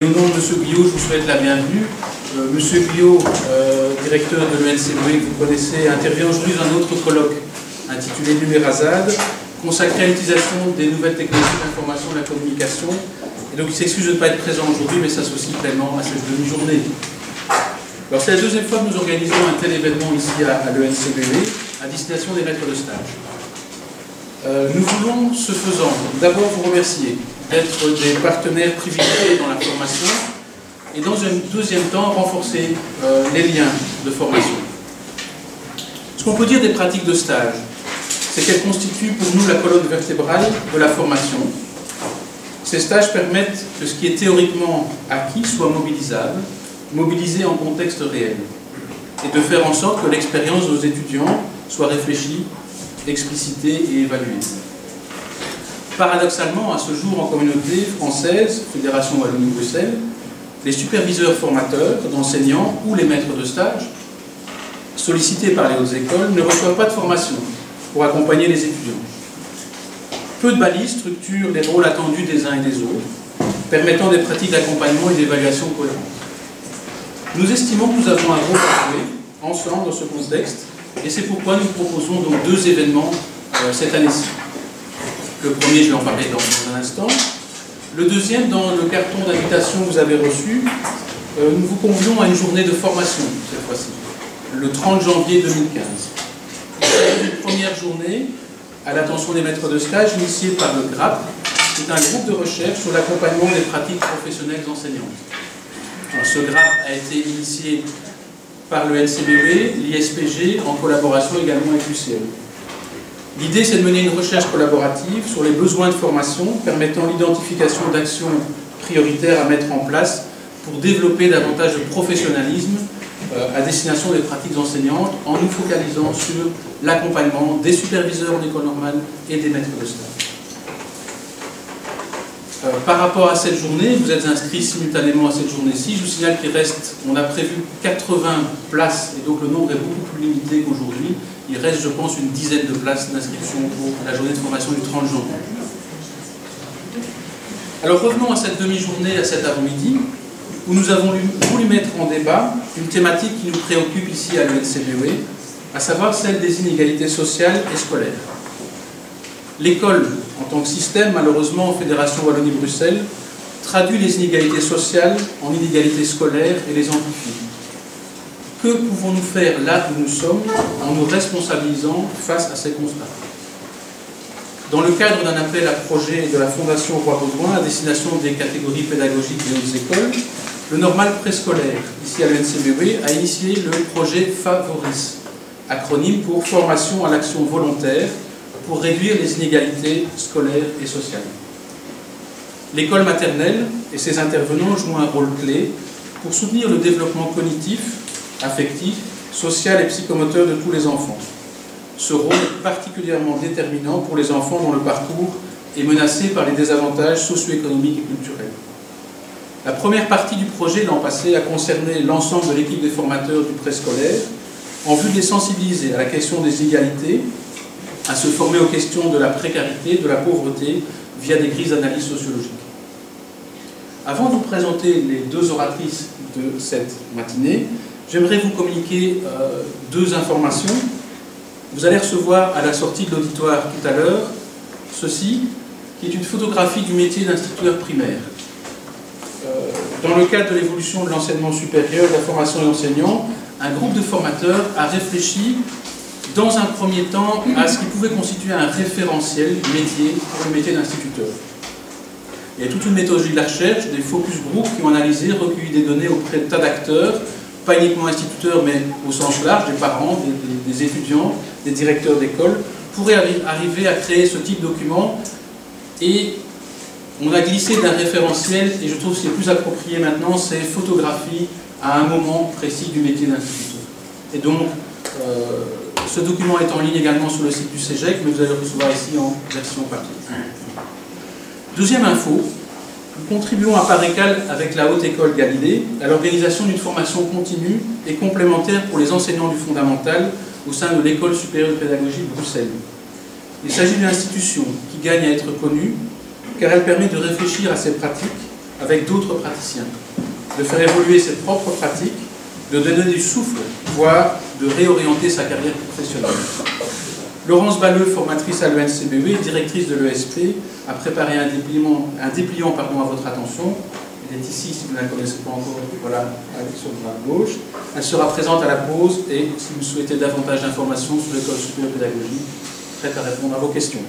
Au nom de M. Guyot, je vous souhaite la bienvenue. M. Guyot, directeur de l'ENCBE, que vous connaissez, intervient aujourd'hui dans un autre colloque intitulé Numérazade, consacré à l'utilisation des nouvelles technologies de l'information et de la communication. Et donc il s'excuse de ne pas être présent aujourd'hui, mais s'associe pleinement à cette demi-journée. Alors c'est la deuxième fois que nous organisons un tel événement ici à l'ENCBE, à destination des maîtres de stage. Nous voulons, ce faisant, d'abord vous remercier d'être des partenaires privilégiés dans la formation et dans un deuxième temps renforcer les liens de formation. Ce qu'on peut dire des pratiques de stage, c'est qu'elles constituent pour nous la colonne vertébrale de la formation. Ces stages permettent que ce qui est théoriquement acquis soit mobilisable, mobilisé en contexte réel, et de faire en sorte que l'expérience de nos étudiants soit réfléchie, explicitée et évaluée. Paradoxalement, à ce jour en communauté française, Fédération Wallonie-Bruxelles, les superviseurs formateurs d'enseignants ou les maîtres de stage, sollicités par les hautes écoles, ne reçoivent pas de formation pour accompagner les étudiants. Peu de balises structurent les rôles attendus des uns et des autres, permettant des pratiques d'accompagnement et d'évaluation cohérentes. Nous estimons que nous avons un rôle à jouer ensemble dans ce contexte, et c'est pourquoi nous proposons donc deux événements cette année-ci. Le premier, je vais en parler dans un instant. Le deuxième, dans le carton d'invitation que vous avez reçu, nous vous convions à une journée de formation, cette fois-ci, le 30 janvier 2015. C'est une première journée à l'attention des maîtres de stage, initiée par le GRAP, qui est un groupe de recherche sur l'accompagnement des pratiques professionnelles enseignantes. Alors, ce GRAP a été initié par le NCBE, l'ISPG, en collaboration également avec l'UCL. L'idée, c'est de mener une recherche collaborative sur les besoins de formation permettant l'identification d'actions prioritaires à mettre en place pour développer davantage de professionnalisme à destination des pratiques enseignantes en nous focalisant sur l'accompagnement des superviseurs en école normale et des maîtres de stage. Par rapport à cette journée, vous êtes inscrits simultanément à cette journée-ci. Je vous signale qu'il reste, on a prévu 80 places, et donc le nombre est beaucoup plus limité qu'aujourd'hui. Il reste, je pense, une dizaine de places d'inscription pour la journée de formation du 30 janvier. Alors revenons à cette demi-journée, à cet avant-midi, où nous avons voulu mettre en débat une thématique qui nous préoccupe ici à l'ENCBE, à savoir celle des inégalités sociales et scolaires. L'école, en tant que système, malheureusement, en Fédération Wallonie-Bruxelles, traduit les inégalités sociales en inégalités scolaires et les amplifie. Que pouvons-nous faire là où nous sommes en nous responsabilisant face à ces constats? Dans le cadre d'un appel à projet de la Fondation Roi-Baudouin à destination des catégories pédagogiques des hautes écoles, le normal préscolaire, ici à l'ENCBE, a initié le projet FAVORIS, acronyme pour Formation à l'action volontaire, pour réduire les inégalités scolaires et sociales. L'école maternelle et ses intervenants jouent un rôle clé pour soutenir le développement cognitif, affectif, social et psychomoteur de tous les enfants. Ce rôle est particulièrement déterminant pour les enfants dont le parcours est menacé par les désavantages socio-économiques et culturels. La première partie du projet l'an passé a concerné l'ensemble de l'équipe des formateurs du préscolaire en vue de les sensibiliser à la question des inégalités, à se former aux questions de la précarité, de la pauvreté, via des grilles d'analyse sociologique. Avant de vous présenter les deux oratrices de cette matinée, j'aimerais vous communiquer deux informations. Vous allez recevoir à la sortie de l'auditoire tout à l'heure ceci, qui est une photographie du métier d'instituteur primaire. Dans le cadre de l'évolution de l'enseignement supérieur, de la formation des enseignants, un groupe de formateurs a réfléchi dans un premier temps à ce qui pouvait constituer un référentiel métier pour le métier d'instituteur. Il y a toute une méthodologie de la recherche, des focus groups qui ont analysé, recueilli des données auprès de tas d'acteurs, pas uniquement instituteurs, mais au sens large, des parents, des étudiants, des directeurs d'école, pour arriver à créer ce type de document. Et on a glissé d'un référentiel, et je trouve que c'est plus approprié maintenant, c'est photographie à un moment précis du métier d'instituteur. Et donc, ce document est en ligne également sur le site du CEGEC, mais vous allez le recevoir ici en version papier. Deuxième info, nous contribuons à part égale avec la Haute École Galilée à l'organisation d'une formation continue et complémentaire pour les enseignants du fondamental au sein de l'École supérieure de pédagogie de Bruxelles. Il s'agit d'une institution qui gagne à être connue car elle permet de réfléchir à ses pratiques avec d'autres praticiens, de faire évoluer ses propres pratiques, de donner du souffle, voire de réorienter sa carrière professionnelle. Laurence Balleux, formatrice à l'ENCBE, directrice de l'ESP, a préparé un dépliant à votre attention. Elle est ici, si vous ne la connaissez pas encore, voilà, sur le bras gauche. Elle sera présente à la pause et si vous souhaitez davantage d'informations sur l'École supérieure de pédagogie, prête à répondre à vos questions.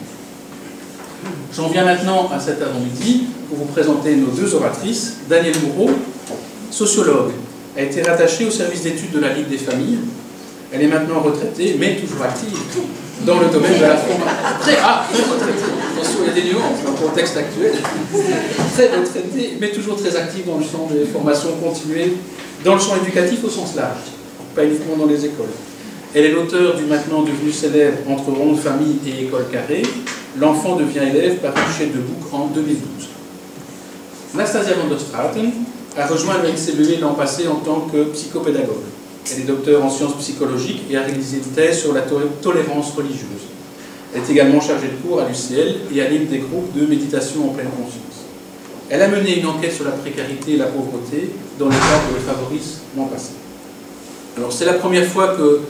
J'en viens maintenant à cet avant-midi pour vous présenter nos deux oratrices. Danielle Moureau, sociologue, a été rattachée au service d'études de la Ligue des familles. Elle est maintenant retraitée, mais toujours active dans le domaine de la formation. Très retraitée. Attention, il y a des nuances dans le contexte actuel. Très retraitée, mais toujours très active dans le champ des formations continuées, dans le champ éducatif au sens large, pas uniquement dans les écoles. Elle est l'auteure du maintenant devenu célèbre Entre ronde famille et école carrée. L'enfant devient élève, paru chez Debout en 2012. Nastasia van der Straten a rejoint le NCBE l'an passé en tant que psychopédagogue. Elle est docteure en sciences psychologiques et a réalisé une thèse sur la tolérance religieuse. Elle est également chargée de cours à l'UCL et anime des groupes de méditation en pleine conscience. Elle a mené une enquête sur la précarité et la pauvreté dans le cadre de Favoris l'an passé. Alors c'est la première fois que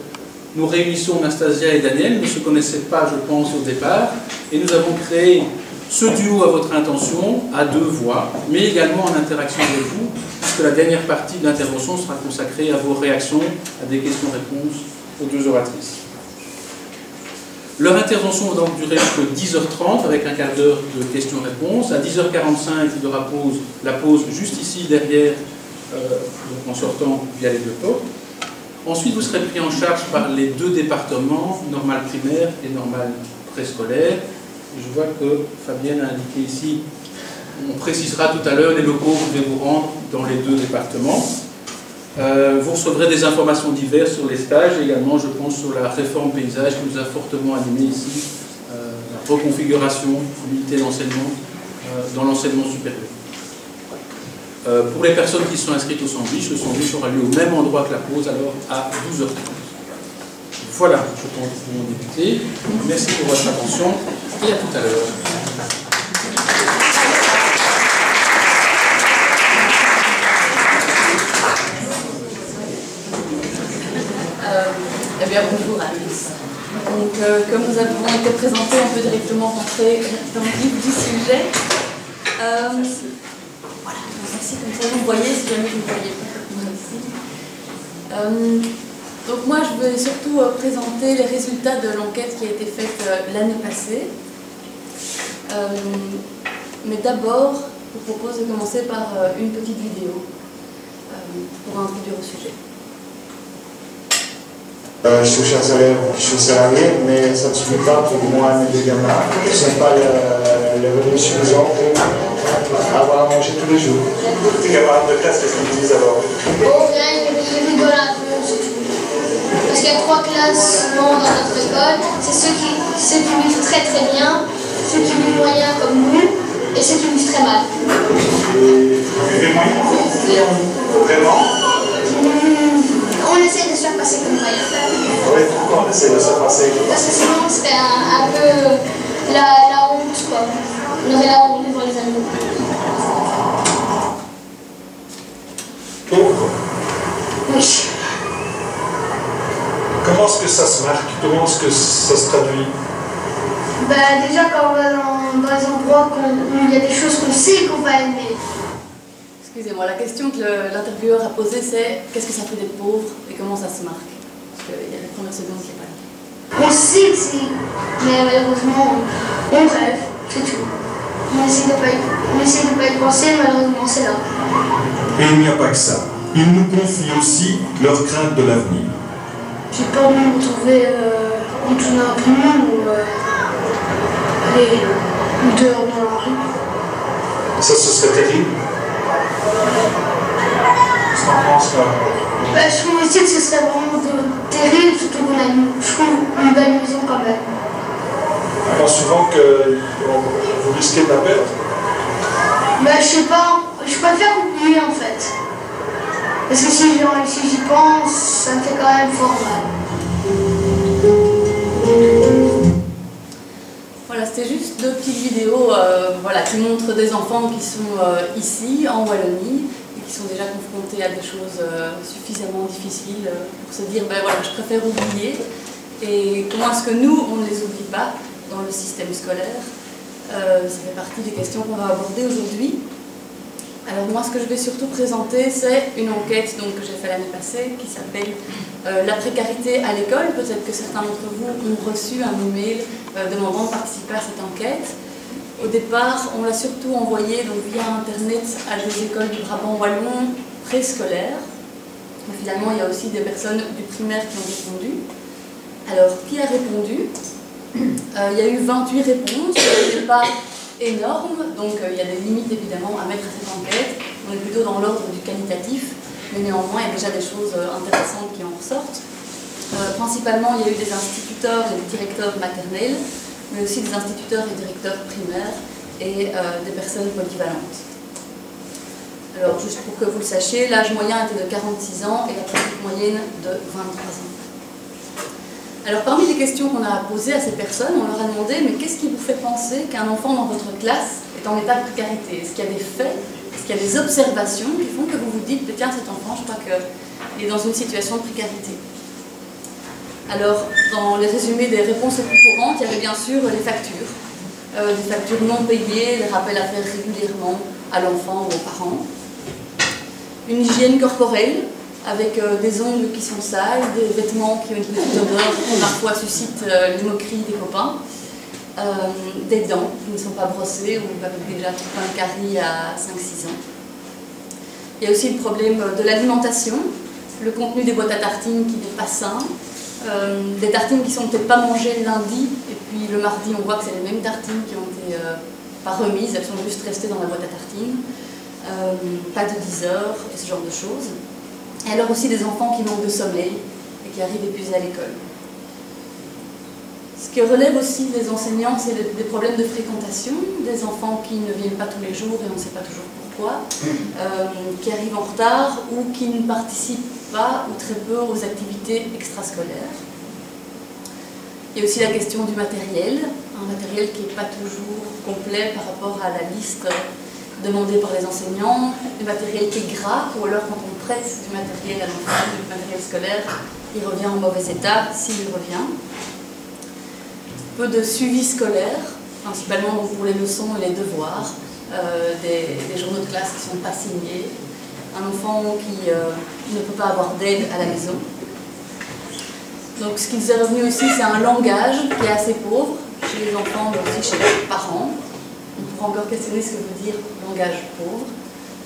nous réunissons Nastasia et Daniel, ne se connaissaient pas, je pense, au départ, et nous avons créé ce duo à votre intention, à deux voix, mais également en interaction avec vous, puisque la dernière partie de l'intervention sera consacrée à vos réactions, à des questions-réponses aux deux oratrices. Leur intervention va donc durer jusqu'à 10h30, avec un quart d'heure de questions-réponses. À 10h45, il y aura la pause juste ici, derrière, donc en sortant via les deux portes. Ensuite, vous serez pris en charge par les deux départements, normal primaire et normal préscolaire. Je vois que Fabienne a indiqué ici, on précisera tout à l'heure les locaux où vous devez vous rendre dans les deux départements. Vous recevrez des informations diverses sur les stages et également, je pense, sur la réforme paysage qui nous a fortement animé ici, la reconfiguration, l'unité d'enseignement dans l'enseignement supérieur. Pour les personnes qui sont inscrites au sandwich, le sandwich aura lieu au même endroit que la pause, alors à 12h30. Voilà, je pense que nous pouvons débuter. Merci pour votre attention et à tout à l'heure. Eh bien, bonjour à tous. Donc, comme nous avons été présentés, on peut directement rentrer dans le vif du sujet. Voilà, merci, comme ça vous me voyez, si jamais vous ne voyez pas. Donc moi, je vais surtout présenter les résultats de l'enquête qui a été faite l'année passée. Mais d'abord, je vous propose de commencer par une petite vidéo pour introduire au sujet. Je suis salarié, mais ça ne suffit pas pour moi et mes deux gamins. Ce ne sont pas les revenus suffisants pour avoir à manger tous les jours. Tes camarades de classe, qu'est-ce qu'ils disent alors? Oh, rien, ils rigolent un peu, c'est tout. Parce qu'il y a 3 classes dans notre école. C'est ceux qui vivent très très bien, ceux qui vivent moyen comme nous, et ceux qui vivent très mal. Et vous vivez moyen? Vraiment? On essaie de se faire passer comme moyen. Oui, pourquoi on essaie de se faire passer? Parce que sinon c'était un peu la honte, quoi. On aurait la honte devant les animaux. Pauvre? Oui. Comment est-ce que ça se marque? Comment est-ce que ça se traduit? Bah, déjà quand on va dans les endroits où il y a des choses qu'on sait qu'on va aimer. Excusez-moi, la question que l'intervieweur a posée, c'est qu'est-ce que ça fait d'être pauvre et comment ça se marque? Parce qu'il y a la première seconde qui n'est pas là. On sait que c'est... Mais malheureusement, on rêve, c'est tout. On essaie de pas y penser, malheureusement c'est là. Et il n'y a pas que ça. Ils nous confient aussi leurs craintes de l'avenir. J'ai peur de me retrouver en tout d'un monde ou dehors dans la rue. Ça, ce serait terrible. Qu'est-ce qu'on pense là? Bah, je trouve aussi que ce serait vraiment terrible, surtout qu'on a une belle maison quand même. On pense souvent que vous risquez de la perdre. Bah, je sais pas, je préfère oublier en fait. Parce que si j'y pense, ça me fait quand même fort mal. Voilà, c'était juste deux petites vidéos voilà, qui montrent des enfants qui sont ici, en Wallonie, et qui sont déjà confrontés à des choses suffisamment difficiles pour se dire, ben voilà, je préfère oublier. Et comment est-ce que nous, on ne les oublie pas dans le système scolaire? Ça fait partie des questions qu'on va aborder aujourd'hui. Alors moi, ce que je vais surtout présenter, c'est une enquête donc, que j'ai faite l'année passée qui s'appelle La précarité à l'école. Peut-être que certains d'entre vous ont reçu un email demandant de participer à cette enquête. Au départ, on l'a surtout envoyé donc, via Internet à des écoles du Brabant wallon préscolaires. Mais finalement, il y a aussi des personnes du primaire qui ont répondu. Alors, qui a répondu? Il y a eu 28 réponses, ce n'est pas énorme, donc il y a des limites évidemment à mettre à cette enquête. On est plutôt dans l'ordre du qualitatif, mais néanmoins il y a déjà des choses intéressantes qui en ressortent. Principalement, il y a eu des instituteurs et des directeurs maternels, mais aussi des instituteurs et directeurs primaires et des personnes polyvalentes. Alors, juste pour que vous le sachiez, l'âge moyen était de 46 ans et la pratique moyenne de 23 ans. Alors, parmi les questions qu'on a posées à ces personnes, on leur a demandé, mais qu'est-ce qui vous fait penser qu'un enfant dans votre classe est en état de précarité? Est-ce qu'il y a des faits, est-ce qu'il y a des observations qui font que vous vous dites, tiens, cet enfant, je crois qu'il est dans une situation de précarité? Alors, dans les résumés des réponses les plus courantes, il y avait bien sûr les factures. Des factures non payées, des rappels à faire régulièrement à l'enfant ou aux parents. Une hygiène corporelle, avec des ongles qui sont sales, des vêtements qui ont une petite odeur qui parfois suscitent les moqueries des copains, des dents qui ne sont pas brossées ou avec déjà tout un carie à 5-6 ans. Il y a aussi le problème de l'alimentation, le contenu des boîtes à tartines qui n'est pas sain, des tartines qui ne sont peut-être pas mangées le lundi, et puis le mardi on voit que c'est les mêmes tartines qui ont été pas remises, elles sont juste restées dans la boîte à tartines, pas de 10 heures et ce genre de choses. Et alors aussi des enfants qui manquent de sommeil et qui arrivent épuisés à l'école. Ce que relève aussi les enseignants, c'est des problèmes de fréquentation, des enfants qui ne viennent pas tous les jours et on ne sait pas toujours pourquoi, qui arrivent en retard ou qui ne participent pas ou très peu aux activités extrascolaires. Il y a aussi la question du matériel, un matériel qui n'est pas toujours complet par rapport à la liste demandé par les enseignants, du matériel qui est gras, ou alors quand on prête du matériel à l'enfant, du matériel scolaire, il revient en mauvais état, s'il revient. Peu de suivi scolaire, principalement pour les leçons et les devoirs, des journaux de classe qui ne sont pas signés, un enfant qui ne peut pas avoir d'aide à la maison. Donc ce qui nous est revenu aussi, c'est un langage qui est assez pauvre, chez les enfants, mais aussi chez les parents. On pourra encore questionner ce que veut dire langage pauvre.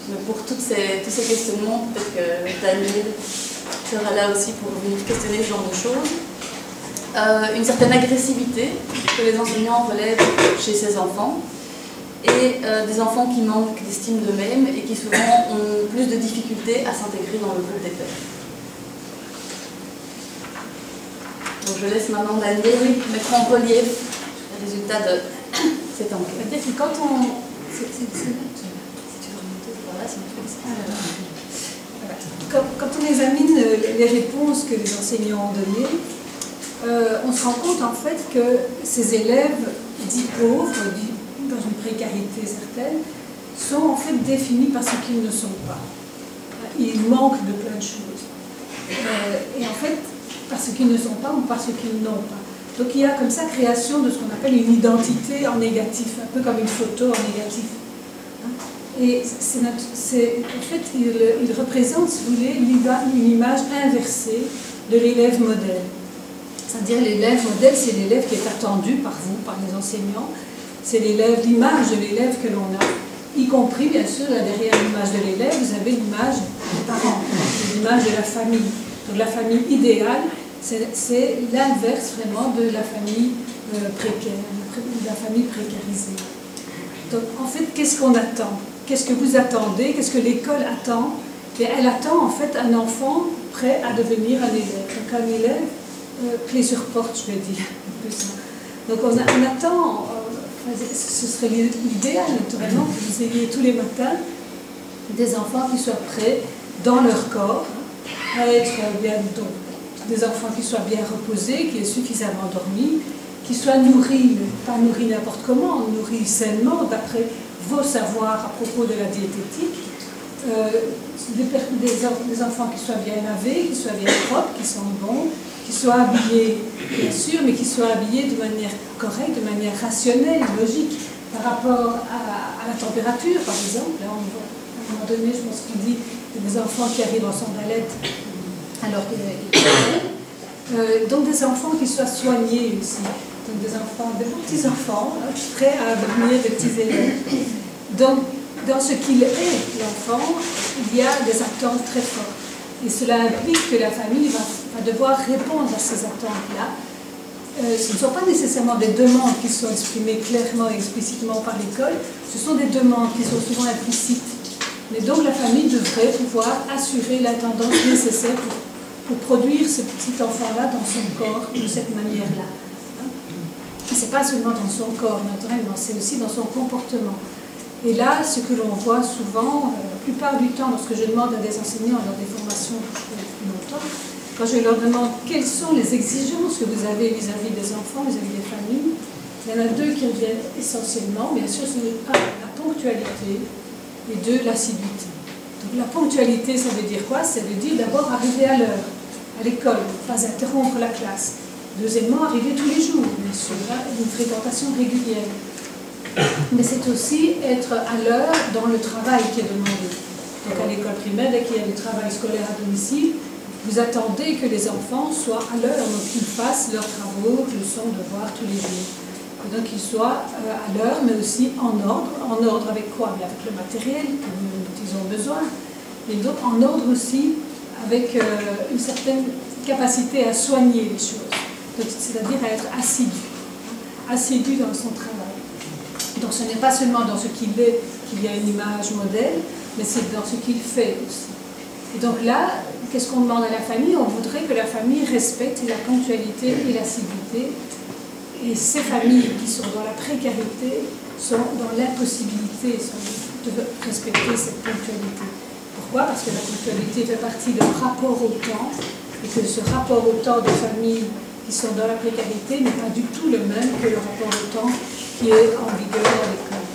Mais pour tous ces questionnements, peut-être que Daniel sera là aussi pour venir questionner ce genre de choses. Une certaine agressivité que les enseignants relèvent chez ces enfants. Et des enfants qui manquent d'estime d'eux-mêmes et qui souvent ont plus de difficultés à s'intégrer dans le groupe des pairs. Donc je laisse maintenant Daniel mettre en relief les résultats de cette enquête. C'est-à-dire que quand on... Quand on examine les réponses que les enseignants ont données, on se rend compte en fait que ces élèves dits pauvres, dans une précarité certaine, sont en fait définis par ce qu'ils ne sont pas. Ils manquent de plein de choses. Et en fait, par ce qu'ils ne sont pas ou par ce qu'ils n'ont pas. Donc il y a comme ça création de ce qu'on appelle une identité en négatif, un peu comme une photo en négatif. Et en fait, il représente, si vous voulez, une image inversée de l'élève modèle. C'est-à-dire l'élève modèle, c'est l'élève qui est attendu par vous, par les enseignants. C'est l'image de l'élève que l'on a, y compris, bien sûr, derrière l'image de l'élève, vous avez l'image des parents, l'image de la famille. Donc la famille idéale, c'est l'inverse vraiment de la famille précaire, de la famille précarisée. Donc en fait, qu'est-ce qu'on attend? Qu'est-ce que vous attendez? Qu'est-ce que l'école attend? Et elle attend en fait un enfant prêt à devenir un élève. Donc un élève clé sur porte, je vais dire. Donc on attend, ce serait l'idéal naturellement que vous ayez tous les matins des enfants qui soient prêts dans leur corps à être bien, donc des enfants qui soient bien reposés, qui aient suffisamment dormi, qui soit nourris, mais pas nourris n'importe comment, nourris sainement, d'après vos savoirs à propos de la diététique. Des enfants qui soient bien lavés, qui soient bien propres, qui sentent bon, qui soient habillés, bien sûr, mais qui soient habillés de manière correcte, de manière rationnelle, logique, par rapport à la température, par exemple. Là, à un moment donné, je pense qu'il dit qu'il y a des enfants qui arrivent en sandalettes alors qu'il est donc des enfants qui soient soignés aussi. Donc des enfants, des petits-enfants, prêts à devenir des petits élèves. Donc, dans ce qu'il est, l'enfant, il y a des attentes très fortes. Et cela implique que la famille va devoir répondre à ces attentes-là. Ce ne sont pas nécessairement des demandes qui sont exprimées clairement et explicitement par l'école, ce sont des demandes qui sont souvent implicites. Mais donc la famille devrait pouvoir assurer l'intendance nécessaire pour produire ce petit enfant-là dans son corps de cette manière-là. Ce n'est pas seulement dans son corps, naturellement, c'est aussi dans son comportement. Et là, ce que l'on voit souvent, la plupart du temps, lorsque je demande à des enseignants dans des formations depuis longtemps, quand je leur demande quelles sont les exigences que vous avez vis-à-vis des enfants, vis-à-vis des familles, il y en a deux qui reviennent essentiellement. Bien sûr, c'est la ponctualité et deux, l'assiduité. Donc la ponctualité, ça veut dire quoi? Ça veut dire d'abord arriver à l'heure, à l'école, ne pas interrompre la classe. Deuxièmement, arriver tous les jours, bien sûr, une fréquentation régulière. Mais c'est aussi être à l'heure dans le travail qui est demandé. Donc à l'école primaire, dès qu'il y a du travail scolaire à domicile, vous attendez que les enfants soient à l'heure, donc qu'ils fassent leurs travaux, leçons, devoirs tous les jours. Et donc qu'ils soient à l'heure, mais aussi en ordre. En ordre avec quoi? Bien avec le matériel que ils ont besoin. Et donc en ordre aussi avec une certaine capacité à soigner les choses. C'est-à-dire à être assidu dans son travail. Donc ce n'est pas seulement dans ce qu'il est qu'il y a une image modèle, mais c'est dans ce qu'il fait aussi. Et donc là, qu'est-ce qu'on demande à la famille? On voudrait que la famille respecte la ponctualité et l'assiduité. Et ces familles qui sont dans la précarité sont dans l'impossibilité de respecter cette ponctualité. Pourquoi? Parce que la ponctualité fait partie de rapport au temps, et que ce rapport au temps des familles qui sont dans la précarité n'est pas du tout le même que le rapport au temps qui est en vigueur à l'école.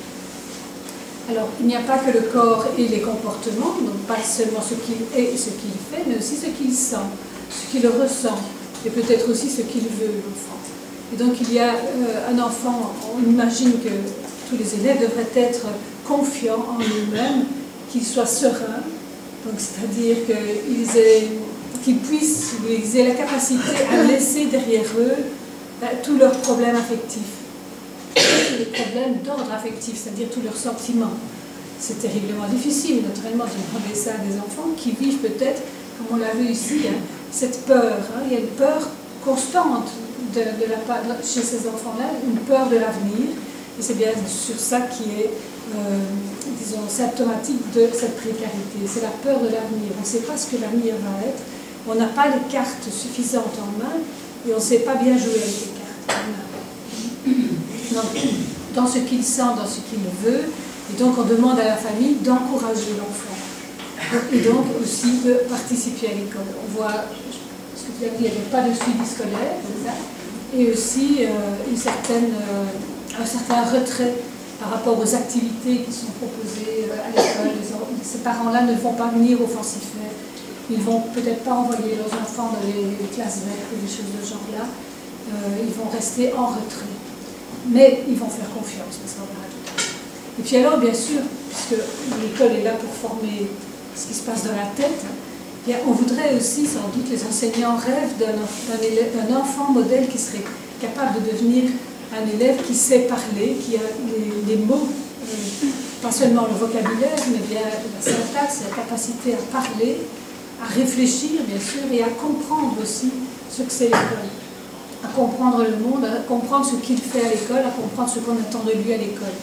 Alors, il n'y a pas que le corps et les comportements, donc pas seulement ce qu'il est et ce qu'il fait, mais aussi ce qu'il sent, ce qu'il ressent, et peut-être aussi ce qu'il veut, l'enfant. Et donc, il y a un enfant, on imagine que tous les élèves devraient être confiants en eux-mêmes, qu'ils soient sereins, donc c'est-à-dire qu'ils puissent, ils aient la capacité à laisser derrière eux tous leurs problèmes affectifs. Les problèmes d'ordre affectif, c'est-à-dire tous leurs sentiments. C'est terriblement difficile, naturellement, de demander ça à des enfants qui vivent peut-être, comme on l'a vu ici, cette peur. Il y a une peur constante chez ces enfants-là, une peur de l'avenir. Et c'est bien sûr ça qui est, disons, symptomatique de cette précarité. C'est la peur de l'avenir. On ne sait pas ce que l'avenir va être. On n'a pas les cartes suffisantes en main et on ne sait pas bien jouer avec les cartes. Donc, dans ce qu'il sent, dans ce qu'il veut, et donc on demande à la famille d'encourager l'enfant. Et donc aussi de participer à l'école. On voit, ce que tu as dit, il n'y avait pas de suivi scolaire, et aussi un certain retrait par rapport aux activités qui sont proposées à l'école. Ces parents-là ne vont pas venir offensifs. Ils ne vont peut-être pas envoyer leurs enfants dans les classes vertes ou des choses de ce genre-là. Ils vont rester en retrait. Mais ils vont faire confiance, parce qu'on verra tout à l'heure. Et puis alors, bien sûr, puisque l'école est là pour former ce qui se passe dans la tête, bien, on voudrait aussi, sans doute, les enseignants rêvent d'un enfant modèle qui serait capable de devenir un élève qui sait parler, qui a les mots, pas seulement le vocabulaire, mais bien la syntaxe, la capacité à parler, à réfléchir, bien sûr, et à comprendre aussi ce que c'est l'école. À comprendre le monde, à comprendre ce qu'il fait à l'école, à comprendre ce qu'on attend de lui à l'école.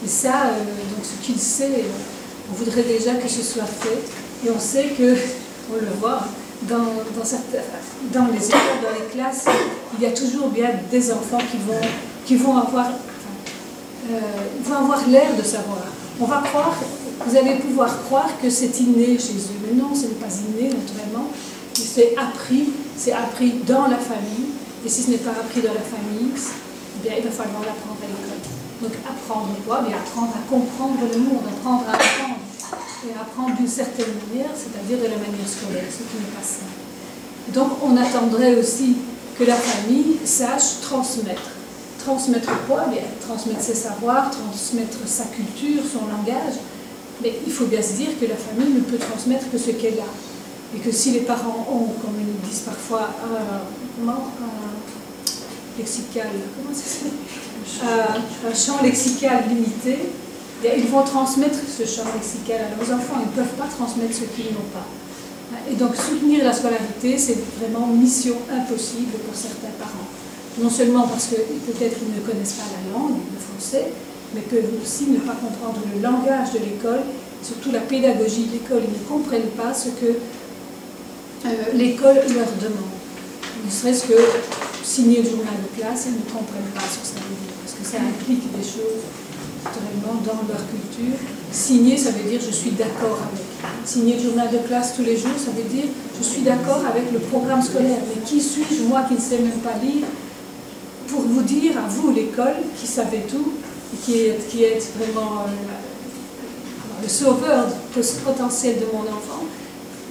Et ça, donc ce qu'il sait, on voudrait déjà que ce soit fait. Et on sait que, on le voit, dans les écoles, dans les classes, il y a toujours bien des enfants qui vont avoir l'air de savoir. On va croire, vous allez pouvoir croire que c'est inné chez eux. Mais non, ce n'est pas inné, naturellement. C'est appris dans la famille. Et si ce n'est pas appris dans la famille, eh bien, il va falloir l'apprendre à l'école. Donc apprendre quoi? Bien, apprendre à comprendre le monde, apprendre à apprendre. Et apprendre d'une certaine manière, c'est-à-dire de la manière scolaire, ce qui n'est pas simple. Donc on attendrait aussi que la famille sache transmettre. Transmettre quoi? Bien, transmettre ses savoirs, transmettre sa culture, son langage. Mais il faut bien se dire que la famille ne peut transmettre que ce qu'elle a. Et que si les parents ont, comme ils disent parfois, un lexical, comment ça s'appelle, un champ lexical limité, bien, ils vont transmettre ce champ lexical à leurs enfants. Ils ne peuvent pas transmettre ce qu'ils n'ont pas. Et donc soutenir la scolarité, c'est vraiment mission impossible pour certains parents. Non seulement parce que peut-être ils ne connaissent pas la langue, le français, mais peuvent aussi ne pas comprendre le langage de l'école, surtout la pédagogie de l'école. Ils ne comprennent pas ce que l'école leur demande. Ne serait-ce que signer le journal de classe, ils ne comprennent pas ce que ça veut dire, parce que ça implique des choses naturellement dans leur culture. Signer, ça veut dire je suis d'accord avec. Signer le journal de classe tous les jours, ça veut dire je suis d'accord avec le programme scolaire. Mais qui suis-je, moi qui ne sais même pas lire, pour vous dire à vous, l'école, qui savez tout, et qui est vraiment le sauveur potentiel de mon enfant,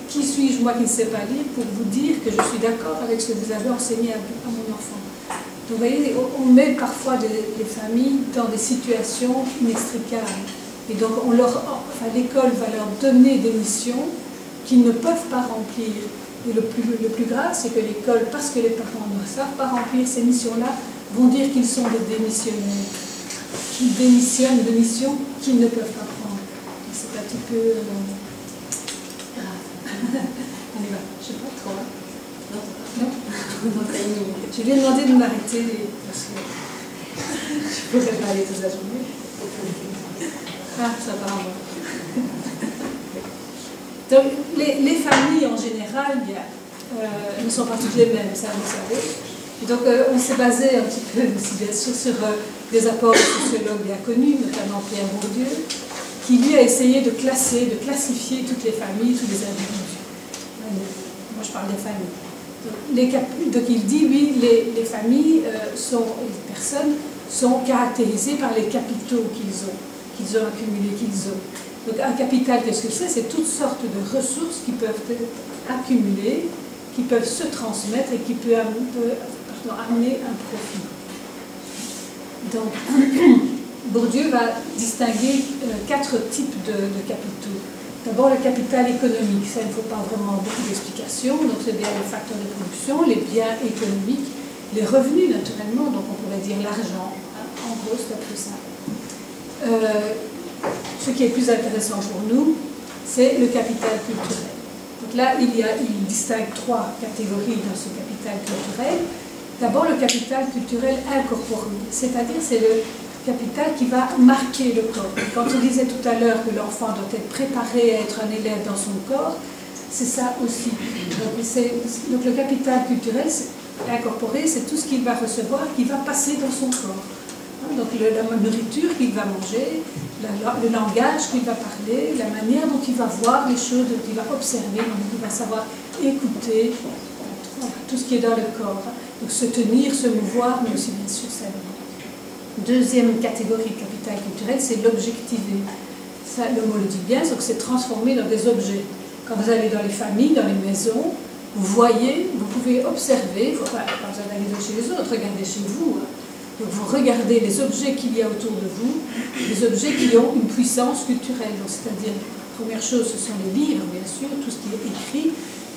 qui suis-je, moi qui ne sais pas lire, pour vous dire que je suis d'accord avec ce que vous avez enseigné à mon enfant. Donc vous voyez, on met parfois les familles dans des situations inextricables. Et donc l'école va leur donner des missions qu'ils ne peuvent pas remplir. Et le plus grave, c'est que l'école, parce que les parents ne savent pas remplir ces missions-là, vont dire qu'ils sont des démissionnaires, qu'ils démissionnent de missions qu'ils ne peuvent pas prendre. C'est un petit peu grave. On y va. Je ne sais pas trop. Non. Je lui ai demandé de m'arrêter parce que je ne pourrais pas aller toute la journée. Ah, ça va en Donc, les familles en général ne sont pas toutes les mêmes, ça vous savez. Et donc, on s'est basé un petit peu aussi, bien sûr, sur des apports de sociologues bien connus, notamment Pierre Bourdieu, qui lui a essayé de classifier toutes les familles, tous les individus. Moi, je parle des familles. Donc, il dit, oui, les familles, les personnes sont caractérisées par les capitaux qu'ils ont accumulés, qu'ils ont. Donc un capital, qu'est-ce que c'est? C'est toutes sortes de ressources qui peuvent être accumulées, qui peuvent se transmettre et qui peuvent amener un profit. Donc, Bourdieu va distinguer 4 types de capitaux. D'abord le capital économique, ça il ne faut pas vraiment beaucoup d'explications, donc c'est bien les facteurs de production, les biens économiques, les revenus naturellement, donc on pourrait dire l'argent, hein, en gros c'est un peu ça. Ce qui est plus intéressant pour nous, c'est le capital culturel. Donc là, il distingue 3 catégories dans ce capital culturel. D'abord, le capital culturel incorporé, c'est-à-dire c'est le capital qui va marquer le corps. Quand on disait tout à l'heure que l'enfant doit être préparé à être un élève dans son corps, c'est ça aussi. Donc le capital culturel incorporé, c'est tout ce qu'il va recevoir qui va passer dans son corps. Donc la nourriture qu'il va manger, le langage qu'il va parler, la manière dont il va voir les choses, dont il va observer, dont il va savoir écouter, tout ce qui est dans le corps. Donc se tenir, se mouvoir, mais aussi bien sûr sa vie. Deuxième catégorie de capital culturel, c'est l'objectiver. Ça, le mot le dit bien, donc c'est transformé dans des objets. Quand vous allez dans les familles, dans les maisons, vous voyez, vous pouvez observer, quand vous allez chez les autres, regardez chez vous. Donc vous regardez les objets qu'il y a autour de vous, les objets qui ont une puissance culturelle. C'est-à-dire, la première chose, ce sont les livres, bien sûr, tout ce qui est écrit.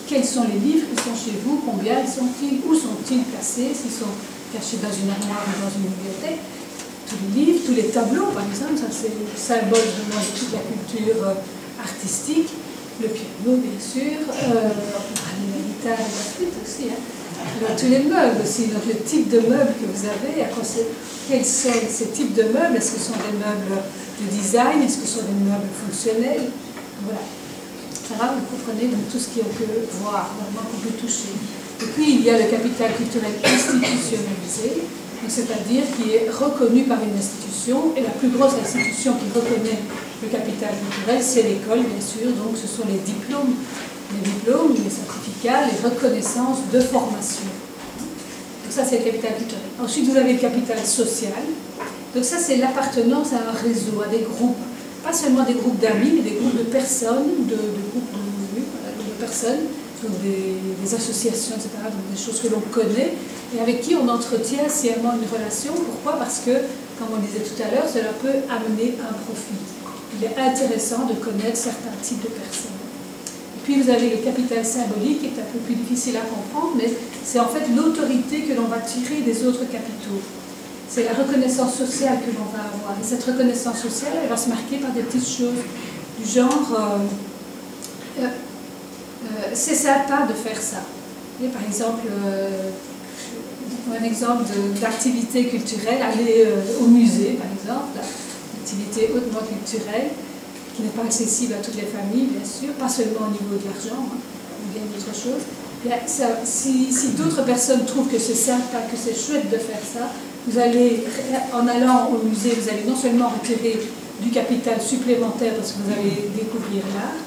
Quels sont les livres qui sont chez vous? Combien sont-ils? Où sont-ils placés? S'ils sont cachés dans une armoire ou dans une bibliothèque? Tous les livres, tous les tableaux, par exemple, ça c'est le symbole de toute la culture artistique. Le piano, bien sûr, la guitare et la flûte aussi. Hein. Alors, tous les meubles aussi, donc le type de meubles que vous avez, quels sont ces types de meubles? Est-ce que ce sont des meubles de design? Est-ce que ce sont des meubles fonctionnels? Voilà. Alors, vous comprenez donc tout ce qu'on peut voir, vraiment qu'on peut toucher. Et puis, il y a le capital culturel institutionnalisé, c'est-à-dire qui est reconnu par une institution, et la plus grosse institution qui reconnaît le capital culturel, c'est l'école, bien sûr, donc ce sont les diplômes, les certificats, les reconnaissances de formation. ça, c'est le capital culturel. Ensuite, vous avez le capital social. Donc ça, c'est l'appartenance à un réseau, à des groupes. Pas seulement des groupes d'amis, mais des groupes de personnes, de personnes, donc des associations, etc., donc des choses que l'on connaît et avec qui on entretient sciemment une relation. Pourquoi? Parce que, comme on disait tout à l'heure, cela peut amener un profit. Il est intéressant de connaître certains types de personnes. Et puis vous avez le capital symbolique, qui est un peu plus difficile à comprendre, mais c'est en fait l'autorité que l'on va tirer des autres capitaux. C'est la reconnaissance sociale que l'on va avoir. Et cette reconnaissance sociale, elle va se marquer par des petites choses du genre c'est sympa de faire ça. Et par exemple, un exemple d'activité culturelle, aller au musée, par exemple, activité hautement culturelle, qui n'est pas accessible à toutes les familles, bien sûr, pas seulement au niveau de l'argent, ou bien d'autres choses. Si d'autres personnes trouvent que c'est sympa, que c'est chouette de faire ça, vous allez, en allant au musée, vous allez non seulement retirer du capital supplémentaire parce que vous allez découvrir l'art,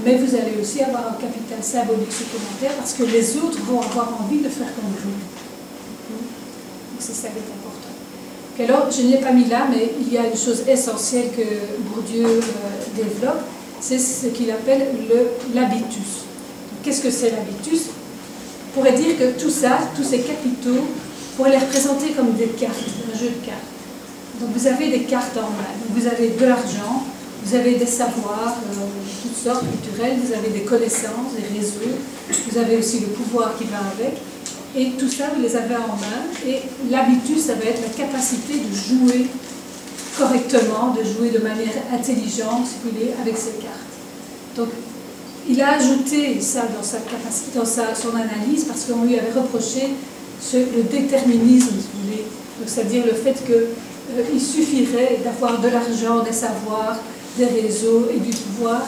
mais vous allez aussi avoir un capital symbolique supplémentaire parce que les autres vont avoir envie de faire comme vous. Donc c'est ça qui est important. Puis alors, je ne l'ai pas mis là, mais il y a une chose essentielle que Bourdieu développe, c'est ce qu'il appelle l'habitus. Qu'est-ce que c'est l'habitus? On pourrait dire que tout ça, tous ces capitaux, on pourrait les représenter comme des cartes, un jeu de cartes. Donc vous avez des cartes en main, donc vous avez de l'argent, vous avez des savoirs de toutes sortes culturelles, vous avez des connaissances, des réseaux, vous avez aussi le pouvoir qui va avec, et tout ça vous les avez en main, et l'habitus, ça va être la capacité de jouer correctement, de jouer de manière intelligente, si vous voulez, avec ces cartes. Donc il a ajouté ça dans sa capacité, dans son analyse, parce qu'on lui avait reproché le déterminisme, si vous voulez, c'est-à-dire le fait qu'il suffirait d'avoir de l'argent, des savoirs, des réseaux et du pouvoir.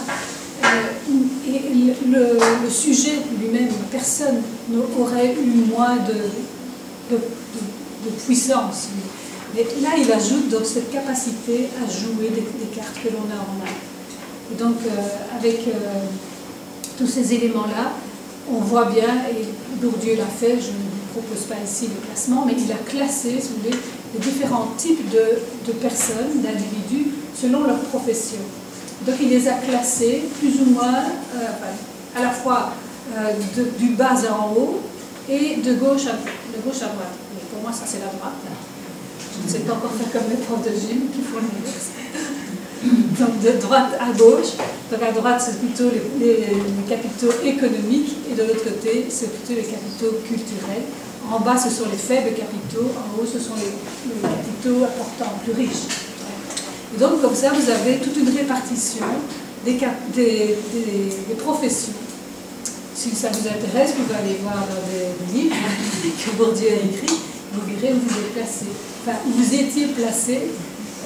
Et le sujet lui-même, personne n'aurait eu moins de puissance. Mais là, il ajoute donc cette capacité à jouer des cartes que l'on a en main. Et donc, avec tous ces éléments-là, on voit bien, et Bourdieu l'a fait, je ne vous propose pas ici le classement, mais il a classé, si vous voulez, les différents types de personnes, d'individus, selon leur profession. Donc il les a classés plus ou moins à la fois du bas en haut et de gauche à droite. Mais pour moi, ça c'est la droite. Je ne sais pas encore faire comme les profs de gym qui font l'inverse. Donc de droite à gauche. Donc à droite, c'est plutôt les capitaux économiques et de l'autre côté, c'est plutôt les capitaux culturels. En bas, ce sont les faibles capitaux, en haut, ce sont les capitaux importants, plus riches. Et donc, comme ça, vous avez toute une répartition des professions. Si ça vous intéresse, vous allez voir dans des livres que Bourdieu a écrits, vous verrez où vous êtes placé. Enfin, où vous étiez placé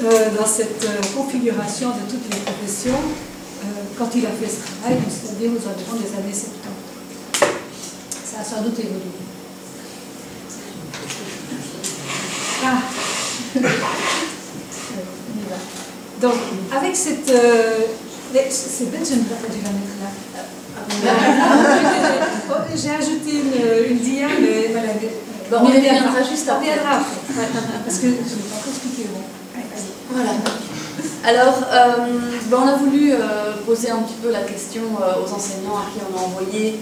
dans cette configuration de toutes les professions quand il a fait ce travail, c'est-à-dire aux environs des années 70. Ça a sans doute évolué. Ah. Donc, avec cette... c'est bête, je ne vais pas dû la mettre là. J'ai ajouté une dia, mais voilà. Bon, on y reviendra juste après. On reviendra après, parce que je ne l'ai pas encore expliqué. Voilà. Alors, on a voulu poser un petit peu la question aux enseignants à qui on a envoyé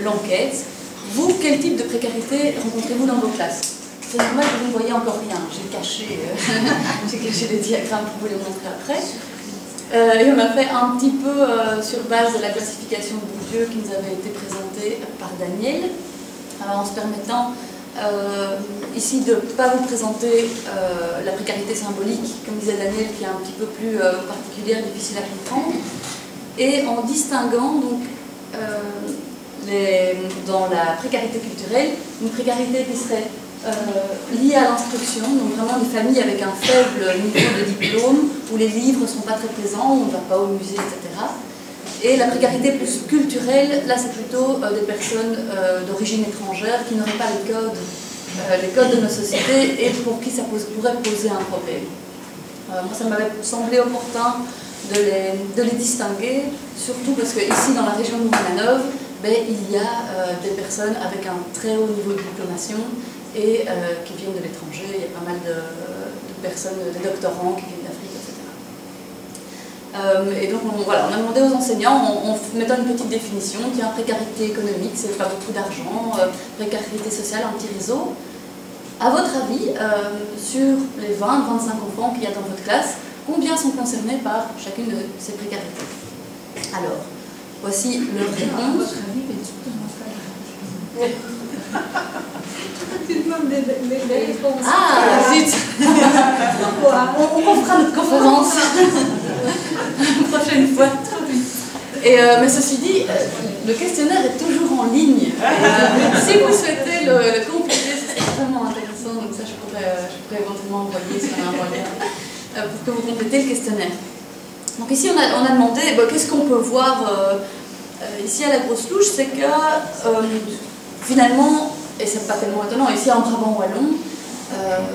l'enquête. Vous, quel type de précarité rencontrez-vous dans vos classes? C'est normal que vous ne voyez encore rien. J'ai caché les diagrammes pour vous les montrer après. Et on a fait un petit peu sur base de la classification de Bourdieu qui nous avait été présentée par Daniel, en se permettant ici de ne pas vous présenter la précarité symbolique, comme disait Daniel, qui est un petit peu plus particulière, difficile à comprendre, et en distinguant donc dans la précarité culturelle, une précarité qui serait liée à l'instruction, donc vraiment des familles avec un faible niveau de diplôme, où les livres ne sont pas très présents, où on ne va pas au musée, etc. Et la précarité plus culturelle, là c'est plutôt des personnes d'origine étrangère qui n'auraient pas les codes de nos sociétés et pour qui ça pourrait poser un problème. Moi ça m'avait semblé opportun de les distinguer, surtout parce que ici dans la région de Louvain-la-Neuve, il y a des personnes avec un très haut niveau de diplomation et qui viennent de l'étranger. Il y a pas mal de personnes, des doctorants qui viennent d'Afrique, etc. Et donc voilà, on a demandé aux enseignants, on mettant une petite définition, tiens, précarité économique, c'est pas beaucoup d'argent, précarité sociale, un petit réseau. À votre avis, sur les 20-25 enfants qu'il y a dans votre classe, combien sont concernés par chacune de ces précarités? Alors, voici leur réponse. Tu demandes les réponses. Ah, zut. On fera notre conférence la prochaine fois. Mais ceci dit, le questionnaire est toujours en ligne. Si vous souhaitez le compléter, c'est vraiment intéressant. Donc ça, je pourrais éventuellement envoyer sur un lien pour que vous complétez le questionnaire. Donc ici, on a demandé, qu'est-ce qu'on peut voir ici à la grosse louche, c'est que finalement, et c'est pas tellement étonnant, ici en Brabant wallon,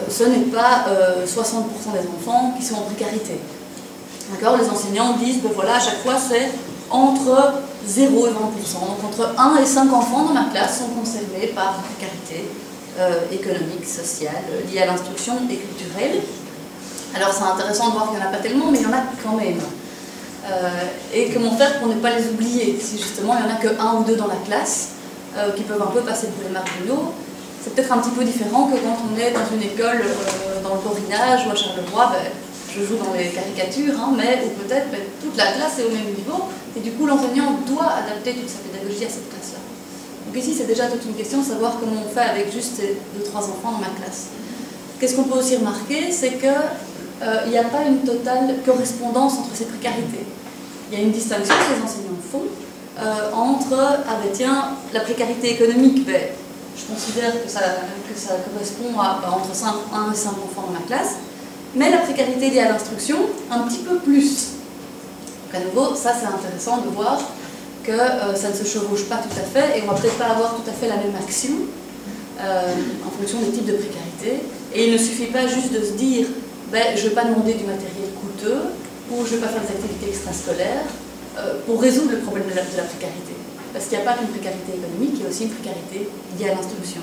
ce n'est pas 60% des enfants qui sont en précarité. D'accord? Les enseignants disent, voilà, à chaque fois c'est entre 0 et 20%. Donc entre 1 et 5 enfants dans ma classe sont concernés par la précarité économique, sociale, liée à l'instruction et culturelle. Alors c'est intéressant de voir qu'il n'y en a pas tellement, mais il y en a quand même. Et comment faire pour ne pas les oublier? Si justement il n'y en a que 1 ou 2 dans la classe, qui peuvent un peu passer pour les marginaux, c'est peut-être un petit peu différent que quand on est dans une école dans le Borinage ou à Charleroi, je joue dans les caricatures, hein, mais ou peut-être toute la classe est au même niveau, et du coup l'enseignant doit adapter toute sa pédagogie à cette classe-là. Donc ici c'est déjà toute une question de savoir comment on fait avec juste 2-3 enfants dans ma classe. Qu'est-ce qu'on peut aussi remarquer, c'est qu'il n'y a pas une totale correspondance entre ces précarités. Il y a une distinction que les enseignants font entre, la précarité économique, je considère que ça correspond à entre 1 et 5 enfants dans ma classe, mais la précarité liée à l'instruction, un petit peu plus. Donc à nouveau, ça c'est intéressant de voir que ça ne se chevauche pas tout à fait, et on ne va peut-être pas avoir tout à fait la même action en fonction des types de précarité. Et il ne suffit pas juste de se dire, je ne vais pas demander du matériel coûteux, ou je ne vais pas faire des activités extrascolaires, pour résoudre le problème de la précarité. Parce qu'il n'y a pas qu'une précarité économique, il y a aussi une précarité liée à l'instruction,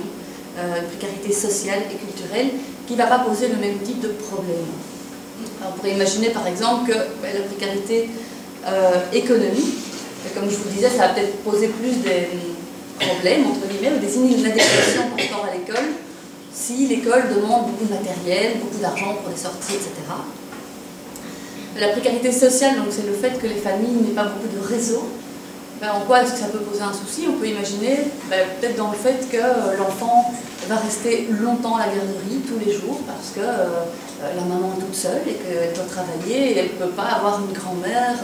une précarité sociale et culturelle qui ne va pas poser le même type de problème. Alors, on pourrait imaginer par exemple que la précarité économique, comme je vous le disais, ça va peut-être poser plus des problèmes, entre guillemets, ou des inadéquations par rapport à l'école, si l'école demande beaucoup de matériel, beaucoup d'argent pour des sorties, etc. La précarité sociale, donc c'est le fait que les familles n'aient pas beaucoup de réseau. En quoi est-ce que ça peut poser un souci? On peut imaginer peut-être dans le fait que l'enfant va rester longtemps à la garderie tous les jours parce que la maman est toute seule et qu'elle doit travailler et elle ne peut pas avoir une grand-mère,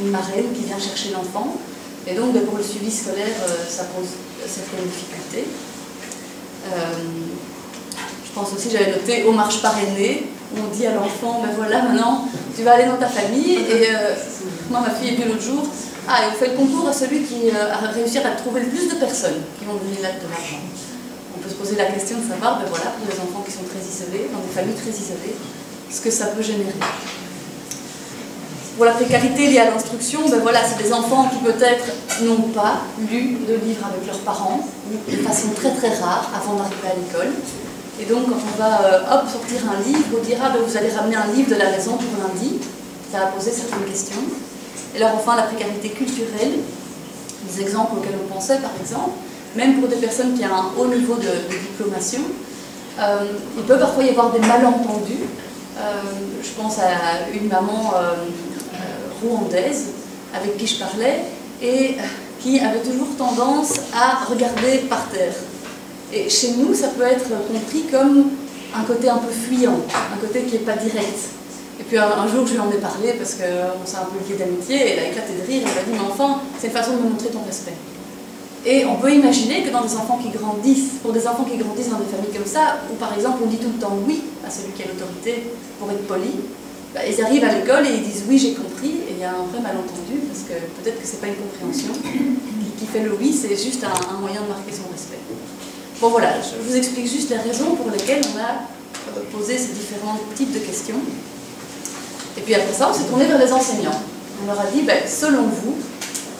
une marraine qui vient chercher l'enfant. Et donc pour le suivi scolaire, ça pose certaines difficultés. Je pense aussi, j'avais noté aux marches parrainées, où on dit à l'enfant, voilà, maintenant, tu vas aller dans ta famille. Et moi, ma fille est venue l'autre jour, et on fait le concours à celui qui a réussi à trouver le plus de personnes qui vont donner de l'argent. On peut se poser la question de savoir, pour les enfants qui sont très isolés, dans des familles très isolées, ce que ça peut générer. Pour la précarité liée à l'instruction, c'est des enfants qui peut-être n'ont pas lu de livres avec leurs parents, ou de façon très très rare, avant d'arriver à l'école. Et donc, quand on va sortir un livre, on dira vous allez ramener un livre de la maison pour lundi, ça va poser certaines questions. Et alors, enfin, la précarité culturelle, des exemples auxquels on pensait par exemple, même pour des personnes qui ont un haut niveau de diplomation, il peut parfois y avoir des malentendus. Je pense à une maman rwandaise avec qui je parlais et qui avait toujours tendance à regarder par terre. Et chez nous, ça peut être compris comme un côté un peu fuyant, un côté qui n'est pas direct. Et puis un jour, je lui en ai parlé parce qu'on s'est un peu lié d'amitié, et elle a éclaté de rire, elle m'a dit, mais enfin, c'est une façon de me montrer ton respect. Et on peut imaginer que dans des enfants qui grandissent, pour des enfants qui grandissent dans des familles comme ça, où par exemple on dit tout le temps oui à celui qui a l'autorité pour être poli, ils arrivent à l'école et ils disent oui, j'ai compris, et il y a un vrai malentendu, parce que peut-être que c'est pas une compréhension qui fait le oui, c'est juste un moyen de marquer son respect. Bon voilà, je vous explique juste les raisons pour lesquelles on a posé ces différents types de questions. Et puis après ça, on s'est tourné vers les enseignants. On leur a dit, selon vous,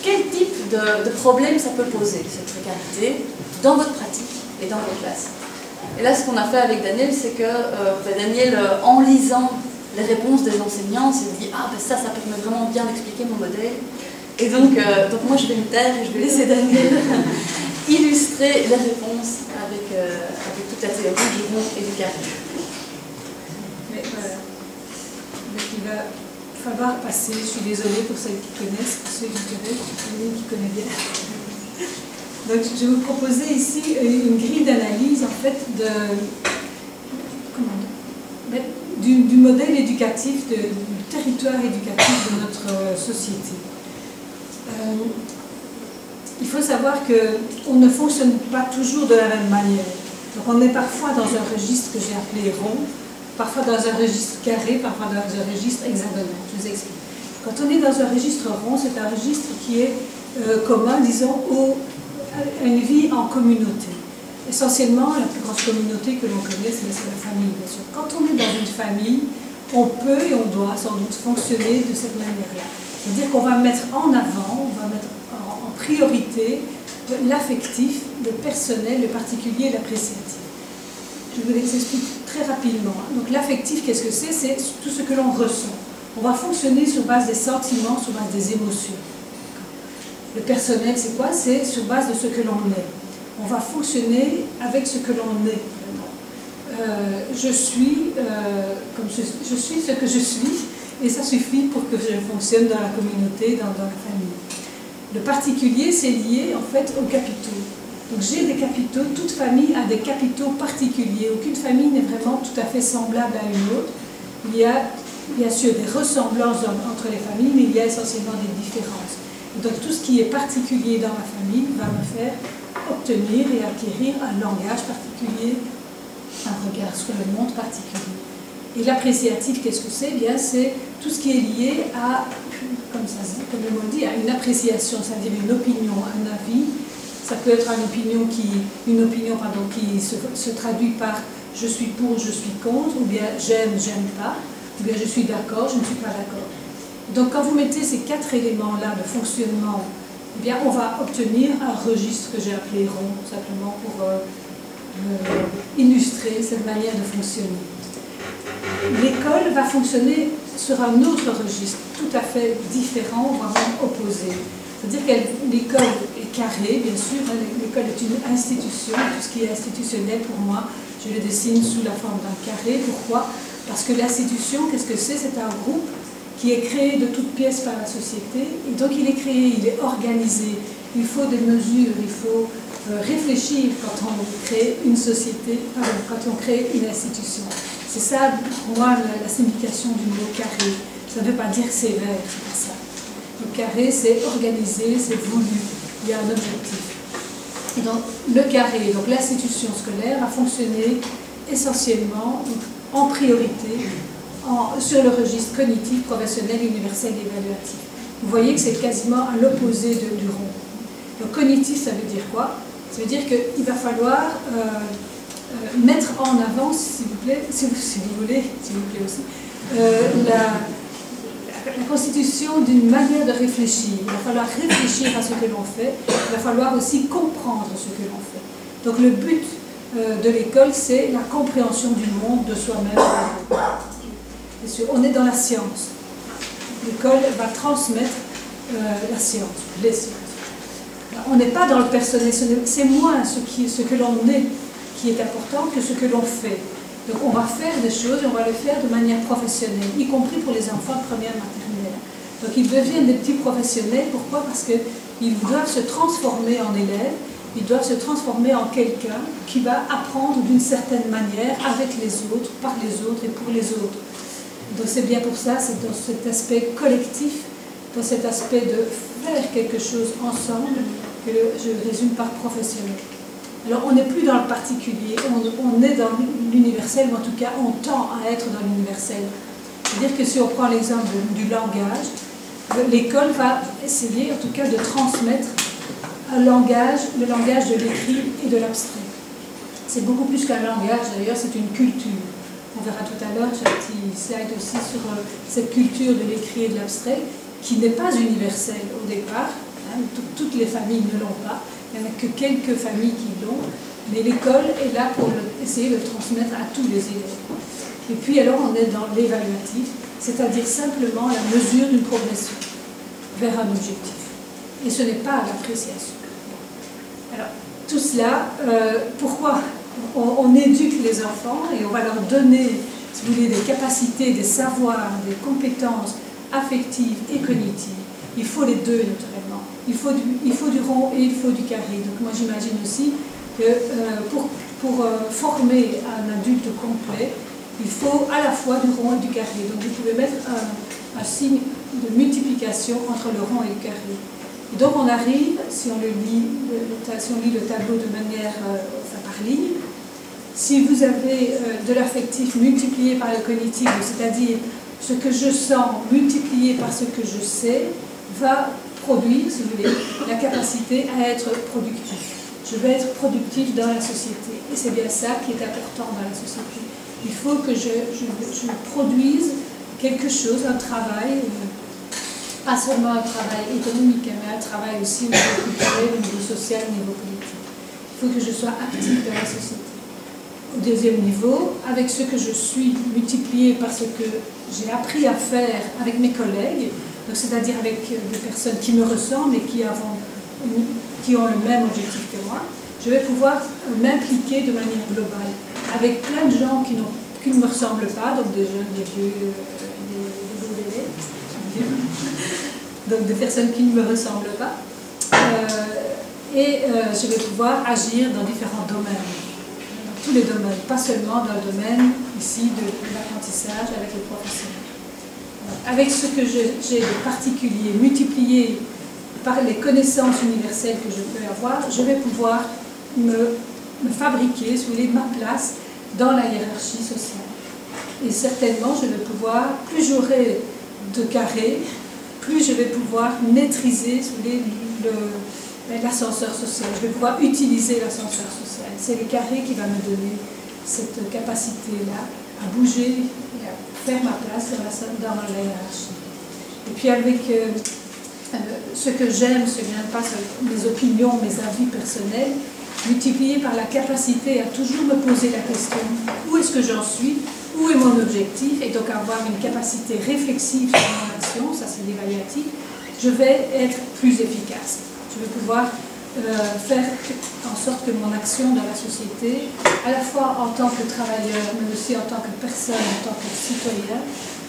quel type de problème ça peut poser, cette précarité, dans votre pratique et dans vos classes? Et là, ce qu'on a fait avec Daniel, c'est que Daniel, en lisant les réponses des enseignants, s'est dit « Ah, ben ça permet vraiment bien d'expliquer mon modèle ». Et donc moi, je vais me taire et je vais laisser Daniel illustrer les réponses avec toute la théorie du rond et du carré. Mais voilà. Donc il va falloir passer, je suis désolée pour celles qui connaissent, pour ceux qui connaissent bien. Donc je vais vous proposer ici une grille d'analyse en fait du modèle éducatif, du territoire éducatif de notre société. Il faut savoir qu'on ne fonctionne pas toujours de la même manière. Donc on est parfois dans un registre que j'ai appelé rond, parfois dans un registre carré, parfois dans un registre hexagonal. Je vous explique. Quand on est dans un registre rond, c'est un registre qui est commun, disons, à une vie en communauté. Essentiellement, la plus grande communauté que l'on connaît, c'est la famille, bien sûr. Quand on est dans une famille, on peut et on doit sans doute fonctionner de cette manière-là. C'est-à-dire qu'on va mettre en avant, on va mettre en priorité l'affectif, le personnel, le particulier, l'appréciatif. Je vous l'explique très rapidement. Donc l'affectif, qu'est-ce que c'est? C'est tout ce que l'on ressent. On va fonctionner sur base des sentiments, sur base des émotions. Le personnel, c'est quoi? C'est sur base de ce que l'on est. On va fonctionner avec ce que l'on est. Je suis ce que je suis, et ça suffit pour que je fonctionne dans la communauté, dans la famille. Le particulier, c'est lié en fait aux capitaux. Donc j'ai des capitaux, toute famille a des capitaux particuliers. Aucune famille n'est vraiment tout à fait semblable à une autre. Il y a bien sûr des ressemblances entre les familles, mais il y a essentiellement des différences. Donc tout ce qui est particulier dans ma famille va me faire obtenir et acquérir un langage particulier, un regard sur le monde particulier. Et l'appréciatif, qu'est-ce que c'est? Bien, c'est tout ce qui est lié à, comme le mot dit, à une appréciation, c'est-à-dire une opinion, un avis. Ça peut être une opinion qui se traduit par je suis pour, je suis contre, ou bien j'aime, j'aime pas, ou bien je suis d'accord, je ne suis pas d'accord. Donc quand vous mettez ces quatre éléments-là de fonctionnement, eh bien, on va obtenir un registre que j'ai appelé rond, simplement pour illustrer cette manière de fonctionner. L'école va fonctionner sur un autre registre, tout à fait différent, voire même opposé. C'est-à-dire que l'école est carrée, bien sûr, l'école est une institution, tout ce qui est institutionnel pour moi, je le dessine sous la forme d'un carré. Pourquoi? Parce que l'institution, qu'est-ce que c'est? C'est un groupe qui est créé de toutes pièces par la société, et donc il est créé, il est organisé, il faut des mesures, il faut réfléchir quand on crée une société, quand on crée une institution. C'est ça, pour moi, la signification du mot carré. Ça ne veut pas dire sévère, c'est pas ça. Le carré, c'est organisé, c'est voulu, il y a un objectif. Et donc, le carré, donc l'institution scolaire, a fonctionné essentiellement, en priorité, sur le registre cognitif, professionnel, universel et évaluatif. Vous voyez que c'est quasiment à l'opposé du rond. Donc cognitif, ça veut dire quoi? Ça veut dire qu'il va falloir mettre en avant, s'il vous plaît, si vous voulez aussi, la constitution d'une manière de réfléchir. Il va falloir réfléchir à ce que l'on fait, il va falloir aussi comprendre ce que l'on fait. Donc le but de l'école, c'est la compréhension du monde, de soi-même. On est dans la science. L'école va transmettre la science, les sciences. On n'est pas dans le personnel, c'est moins ce que l'on est qui est important que ce que l'on fait. Donc on va faire des choses et on va les faire de manière professionnelle, y compris pour les enfants de première maternelle. Donc ils deviennent des petits professionnels. Pourquoi? Parce qu'ils doivent se transformer en élèves, ils doivent se transformer en quelqu'un qui va apprendre d'une certaine manière avec les autres, par les autres et pour les autres. Donc c'est bien pour ça, c'est dans cet aspect collectif, dans cet aspect de faire quelque chose ensemble, que je résume par professionnel. Alors on n'est plus dans le particulier, on est dans l'universel, mais en tout cas on tend à être dans l'universel. C'est-à-dire que si on prend l'exemple du langage, l'école va essayer en tout cas de transmettre un langage, le langage de l'écrit et de l'abstrait. C'est beaucoup plus qu'un langage, d'ailleurs c'est une culture. On verra tout à l'heure, j'ai un petit slide aussi sur cette culture de l'écrit et de l'abstrait, qui n'est pas universelle au départ. Hein, toutes les familles ne l'ont pas. Il n'y en a que quelques familles qui l'ont. Mais l'école est là pour essayer de le transmettre à tous les élèves. Et puis alors on est dans l'évaluatif, c'est-à-dire simplement la mesure d'une progression vers un objectif. Et ce n'est pas l'appréciation. Alors, tout cela, pourquoi on éduque les enfants et on va leur donner, si vous voulez, des capacités, des savoirs, des compétences affectives et cognitives. Il faut les deux, naturellement. Il faut du rond et il faut du carré. Donc moi j'imagine aussi que pour former un adulte complet, il faut à la fois du rond et du carré. Donc vous pouvez mettre un signe de multiplication entre le rond et le carré. Et donc on arrive, si on lit le tableau de manière par ligne, si vous avez de l'affectif multiplié par le cognitif, c'est-à-dire ce que je sens multiplié par ce que je sais, va produire, si vous voulez, la capacité à être productif. Je vais être productif dans la société. Et c'est bien ça qui est important dans la société. Il faut que je produise quelque chose, un travail, pas seulement un travail économique, mais un travail aussi au niveau culturel, au niveau social, au niveau politique. Il faut que je sois actif dans la société. Au deuxième niveau, avec ce que je suis multiplié par ce que j'ai appris à faire avec mes collègues, c'est-à-dire avec des personnes qui me ressemblent et qui ont le même objectif que moi, je vais pouvoir m'impliquer de manière globale avec plein de gens qui ne me ressemblent pas, donc des jeunes, des vieux, des beaux bébés, donc des personnes qui ne me ressemblent pas, je vais pouvoir agir dans différents domaines, dans tous les domaines, pas seulement dans le domaine ici de l'apprentissage avec les professionnels. Avec ce que j'ai de particulier, multiplié par les connaissances universelles que je peux avoir, je vais pouvoir me fabriquer, si vous voulez, ma place dans la hiérarchie sociale. Et certainement, je vais pouvoir, plus j'aurai de carrés, plus je vais pouvoir maîtriser, si vous voulez, l'ascenseur social. Je vais pouvoir utiliser l'ascenseur social. C'est le carré qui va me donner cette capacité-là à bouger et à faire ma place dans la hiérarchie. Et puis avec ce que j'aime, ce qui vient pas mes opinions, mes avis personnels, multiplié par la capacité à toujours me poser la question où est-ce que j'en suis, où est mon objectif, et donc avoir une capacité réflexive sur mon action, ça c'est l'évaluatif, je vais être plus efficace. Je vais pouvoir faire en sorte que mon action dans la société, à la fois en tant que travailleur, mais aussi en tant que personne, en tant que citoyen,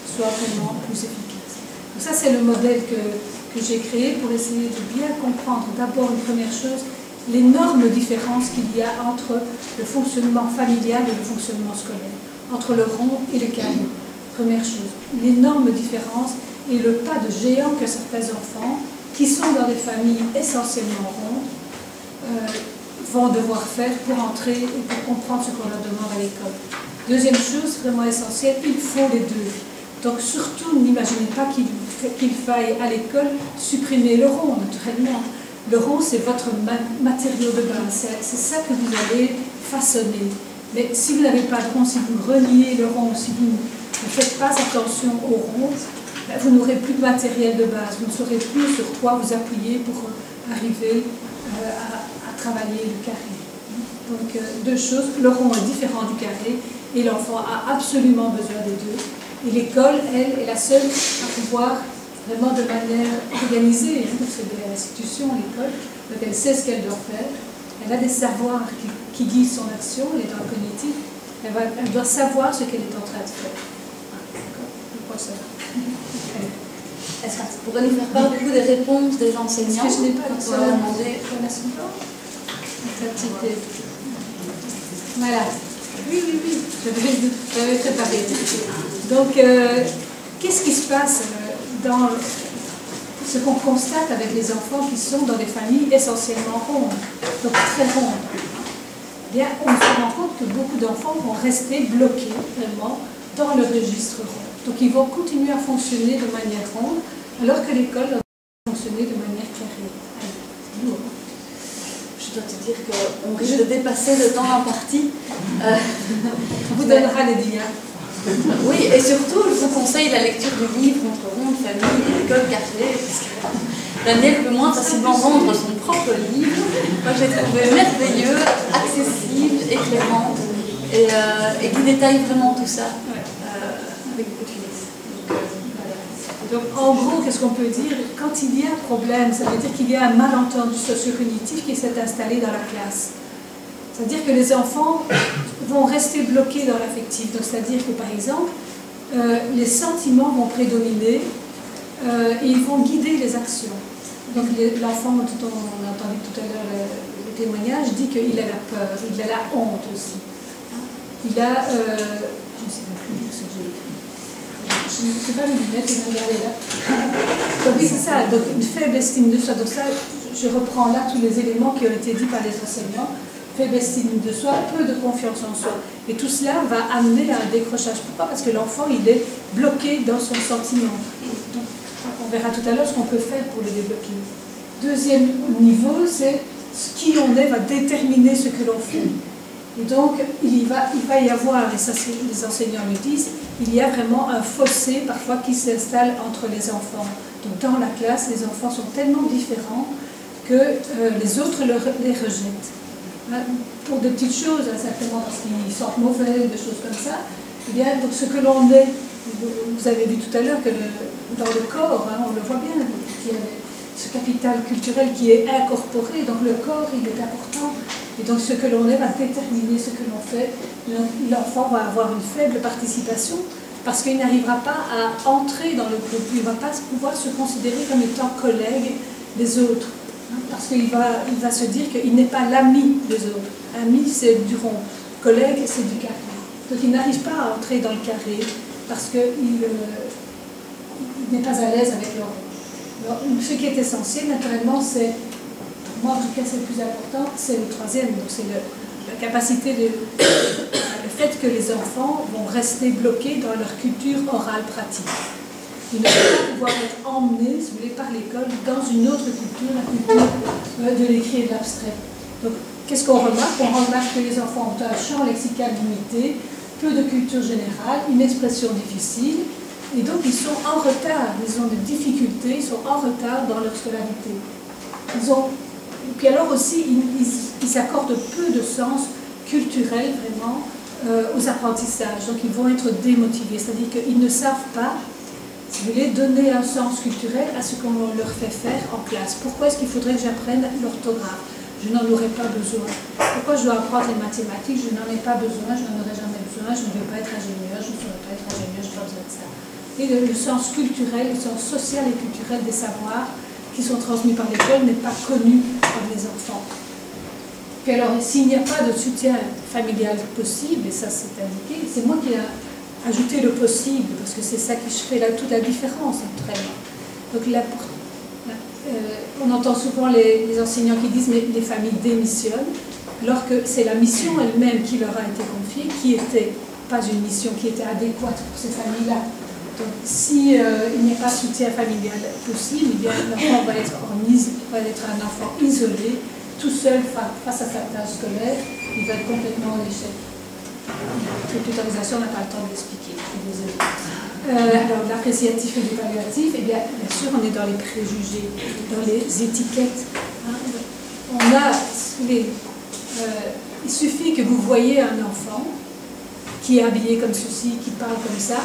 soit vraiment plus efficace. Donc ça c'est le modèle que j'ai créé pour essayer de bien comprendre d'abord une première chose, l'énorme différence qu'il y a entre le fonctionnement familial et le fonctionnement scolaire, entre le rond et le carré. Première chose, l'énorme différence et le pas de géant que certains enfants, qui sont dans des familles essentiellement rondes, vont devoir faire pour entrer et pour comprendre ce qu'on leur demande à l'école. Deuxième chose, vraiment essentielle, il faut les deux. Donc surtout, n'imaginez pas qu'il faille à l'école supprimer le rond, naturellement. Le rond, c'est votre matériau de base, c'est ça que vous allez façonner. Mais si vous n'avez pas de rond, si vous reniez le rond, si vous ne faites pas attention au rond, vous n'aurez plus de matériel de base, vous ne saurez plus sur quoi vous appuyer pour arriver à travailler le carré. Donc deux choses, le rond est différent du carré et l'enfant a absolument besoin des deux. Et l'école, elle, est la seule à pouvoir vraiment de manière organisée, c'est de l'institution, l'école, donc elle sait ce qu'elle doit faire, elle a des savoirs qui guident son action, elle est dans le cognitif, elle doit savoir ce qu'elle est en train de faire. Pourquoi ça? Est-ce que tu pourrais nous faire part du coup des réponses des enseignants? Est-ce que je n'ai pas quand on leur a demandé Voilà. Oui, j'avais préparé. Donc, qu'est-ce qui se passe dans ce qu'on constate avec les enfants qui sont dans des familles essentiellement rondes, donc très rondes? Eh bien, on se rend compte que beaucoup d'enfants vont rester bloqués vraiment dans le registre rond. Donc ils vont continuer à fonctionner de manière ronde, alors que l'école va fonctionner de manière carrée. C'est lourd. Je dois te dire qu'on risque de dépasser le temps imparti. On vous donnera les dias. Oui, et surtout, je vous conseille la lecture du livre Entre ronde, famille et l'école carrée, parce que Daniel peut moins facilement vendre son propre livre. Moi, je l'ai trouvé merveilleux, accessible, éclairant, et qui détaille vraiment tout ça avec beaucoup de finesse. Donc, en gros, qu'est-ce qu'on peut dire? Quand il y a un problème, ça veut dire qu'il y a un malentendu socio-cognitif qui s'est installé dans la classe. C'est-à-dire que les enfants vont rester bloqués dans l'affectif. Donc, c'est-à-dire que, par exemple, les sentiments vont prédominer et ils vont guider les actions. Donc, l'enfant dont on a entendu tout à l'heure le témoignage dit qu'il a la peur, il a la honte aussi. Il a, je ne sais plus ce que j'ai écrit. Je ne sais pas mes lunettes, je vais regarder là. Donc oui, c'est ça, donc une faible estime de soi. Donc ça, je reprends là tous les éléments qui ont été dits par les enseignants. Faible estime de soi, peu de confiance en soi. Et tout cela va amener à un décrochage. Pourquoi? Parce que l'enfant, il est bloqué dans son sentiment. Donc, on verra tout à l'heure ce qu'on peut faire pour le débloquer. Deuxième niveau, c'est ce qui on est va déterminer ce que l'on fait. Et donc, il va y avoir, et ça les enseignants le disent, il y a vraiment un fossé parfois qui s'installe entre les enfants. Donc dans la classe, les enfants sont tellement différents que les autres les rejettent. Pour de petites choses, simplement parce qu'ils sentent mauvais, des choses comme ça. Eh bien, donc ce que l'on est, vous avez vu tout à l'heure que dans le corps, on le voit bien, qu'il y a ce capital culturel qui est incorporé, donc le corps, il est important. Et donc ce que l'on est va déterminer ce que l'on fait. L'enfant va avoir une faible participation parce qu'il n'arrivera pas à entrer dans le groupe. Il ne va pas pouvoir se considérer comme étant collègue des autres. Parce qu'il va se dire qu'il n'est pas l'ami des autres. Ami, c'est du rond. Collègue, c'est du carré. Donc il n'arrive pas à entrer dans le carré parce qu'il n'est pas à l'aise avec le rond. Alors, ce qui est essentiel, naturellement, c'est, pour moi en tout cas c'est le plus important, c'est le troisième, donc c'est la capacité, le fait que les enfants vont rester bloqués dans leur culture orale pratique. Ils ne vont pas pouvoir être emmenés, si vous voulez, par l'école dans une autre culture, la culture de l'écrit et de l'abstrait. Donc qu'est-ce qu'on remarque? On remarque que les enfants ont un champ lexical limité, peu de culture générale, une expression difficile, et donc ils sont en retard, ils ont des difficultés, ils sont en retard dans leur scolarité. Et puis alors aussi, ils s'accordent peu de sens culturel vraiment aux apprentissages, donc ils vont être démotivés, c'est-à-dire qu'ils ne savent pas, si vous voulez, donner un sens culturel à ce qu'on leur fait faire en classe. Pourquoi est-ce qu'il faudrait que j'apprenne l'orthographe? Je n'en aurais pas besoin. Pourquoi je dois apprendre les mathématiques? Je n'en ai pas besoin, je n'en aurai jamais besoin, je ne veux pas être ingénieur, je ne saurais pas être ingénieur, je n'ai pas besoin de ça. Et le sens culturel, le sens social et culturel des savoirs qui sont transmis par l'école n'est pas connu par les enfants. Puis alors, s'il n'y a pas de soutien familial possible, et ça c'est indiqué, c'est moi qui ai ajouté le possible, parce que c'est ça qui fait toute la différence entre elles. Donc on entend souvent les enseignants qui disent mais les familles démissionnent, alors que c'est la mission elle-même qui leur a été confiée, qui n'était pas une mission qui était adéquate pour ces familles-là. Donc s'il n'y a pas de soutien familial possible, eh bien l'enfant va être un enfant isolé, tout seul face à sa tâche scolaire, il va être complètement en échec. Cette autorisation n'a pas le temps de l'expliquer, je suis désolée. Alors l'appréciatif et l'évaluatif, eh bien sûr on est dans les préjugés, dans les étiquettes. On a, il suffit que vous voyez un enfant qui est habillé comme ceci, qui parle comme ça,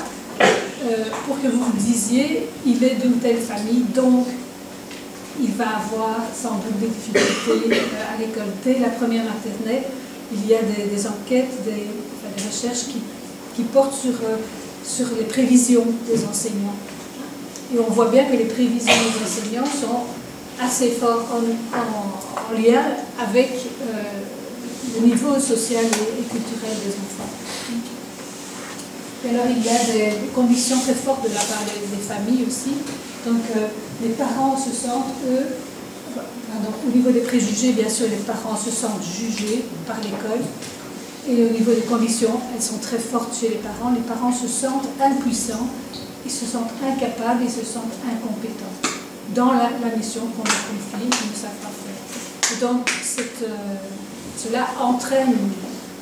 pour que vous vous disiez il est d'une telle famille, donc il va avoir sans doute des difficultés à l'école. Dès la première maternelle, il y a des enquêtes, des recherches qui portent sur les prévisions des enseignants. Et on voit bien que les prévisions des enseignants sont assez fortes en lien avec le niveau social et culturel des enfants. Et alors il y a des conditions très fortes de la part des familles aussi. Donc les parents se sentent, eux, au niveau des préjugés, bien sûr, les parents se sentent jugés par l'école. Et au niveau des conditions, elles sont très fortes chez les parents se sentent impuissants, ils se sentent incapables, ils se sentent incompétents dans la mission qu'on leur confie, qu'ils ne savent pas faire. Et donc cela entraîne,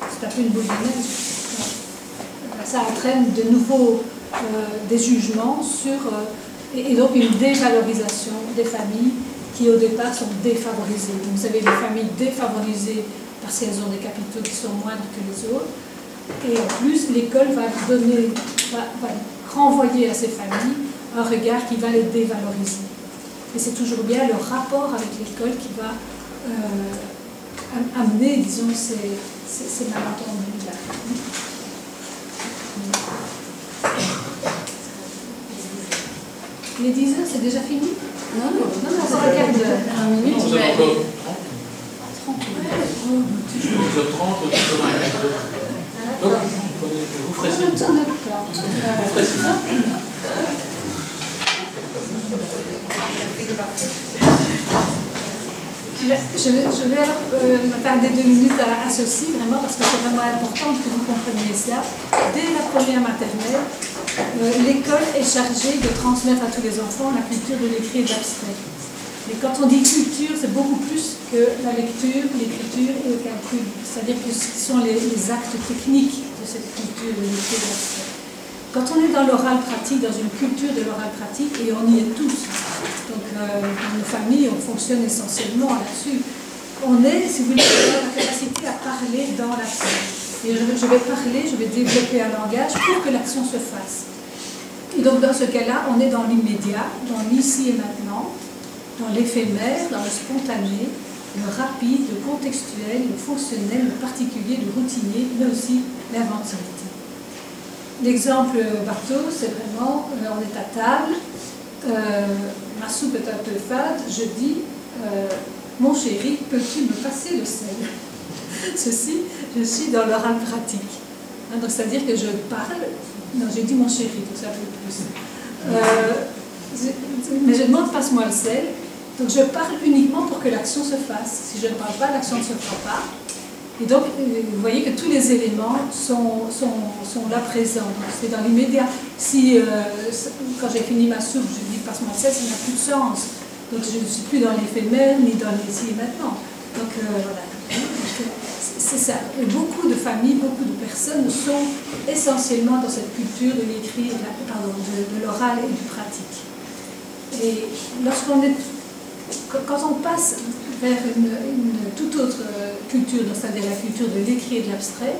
c'est un peu une boule de neige, ça entraîne de nouveau des jugements sur et donc une dévalorisation des familles qui au départ sont défavorisées. Donc vous avez des familles défavorisées parce qu'elles ont des capitaux qui sont moindres que les autres, et en plus l'école va renvoyer à ces familles un regard qui va les dévaloriser. Et c'est toujours bien le rapport avec l'école qui va amener, disons, ces malentendus-là. Les 10 heures, c'est déjà fini? Non, c'est un quart d'heure. Un minute, Non, vous avez mais... encore 30 10h30, 10h30. Donc, vous ferez signe. Vous ferez signe. Je vais alors m'attarder 2 minutes à ceci, vraiment, parce que c'est vraiment important que vous compreniez cela. Dès la première maternelle, l'école est chargée de transmettre à tous les enfants la culture de l'écrit et de l'abstrait. Et quand on dit culture, c'est beaucoup plus que la lecture, l'écriture et le calcul. C'est-à-dire que ce sont les actes techniques de cette culture de l'écrit et de l'abstrait. Quand on est dans l'oral pratique, dans une culture de l'oral pratique, et on y est tous, donc dans nos familles, on fonctionne essentiellement là-dessus, on est, si vous voulez, dans la capacité à parler dans l'action. Et je vais parler, je vais développer un langage pour que l'action se fasse. Et donc dans ce cas-là, on est dans l'immédiat, dans l'ici et maintenant, dans l'éphémère, dans le spontané, le rapide, le contextuel, le fonctionnel, le particulier, le routinier, mais aussi l'inventivité. L'exemple bateau, c'est vraiment, on est à table, ma soupe est un peu fade, je dis, mon chéri, peux-tu me passer le sel? Ceci, je suis dans l'oral pratique. Hein, donc c'est-à-dire que je parle, non, j'ai dit mon chéri, donc c'est un peu plus. Mais je demande passe-moi le sel, donc je parle uniquement pour que l'action se fasse. Si je ne parle pas, l'action ne se fera pas. Et donc, vous voyez que tous les éléments sont là présents. C'est dans l'immédiat. Si, quand j'ai fini ma soupe, je dis passe-moi le sel, ça n'a plus de sens. Donc, je ne suis plus dans l'éphémère ni dans l'ici et maintenant. Donc, voilà. C'est ça. Et beaucoup de familles, beaucoup de personnes sont essentiellement dans cette culture de l'écrit, de l'oral et du pratique. Et lorsqu'on est. Quand on passe vers une toute autre culture, c'est-à-dire la culture de l'écrit et de l'abstrait,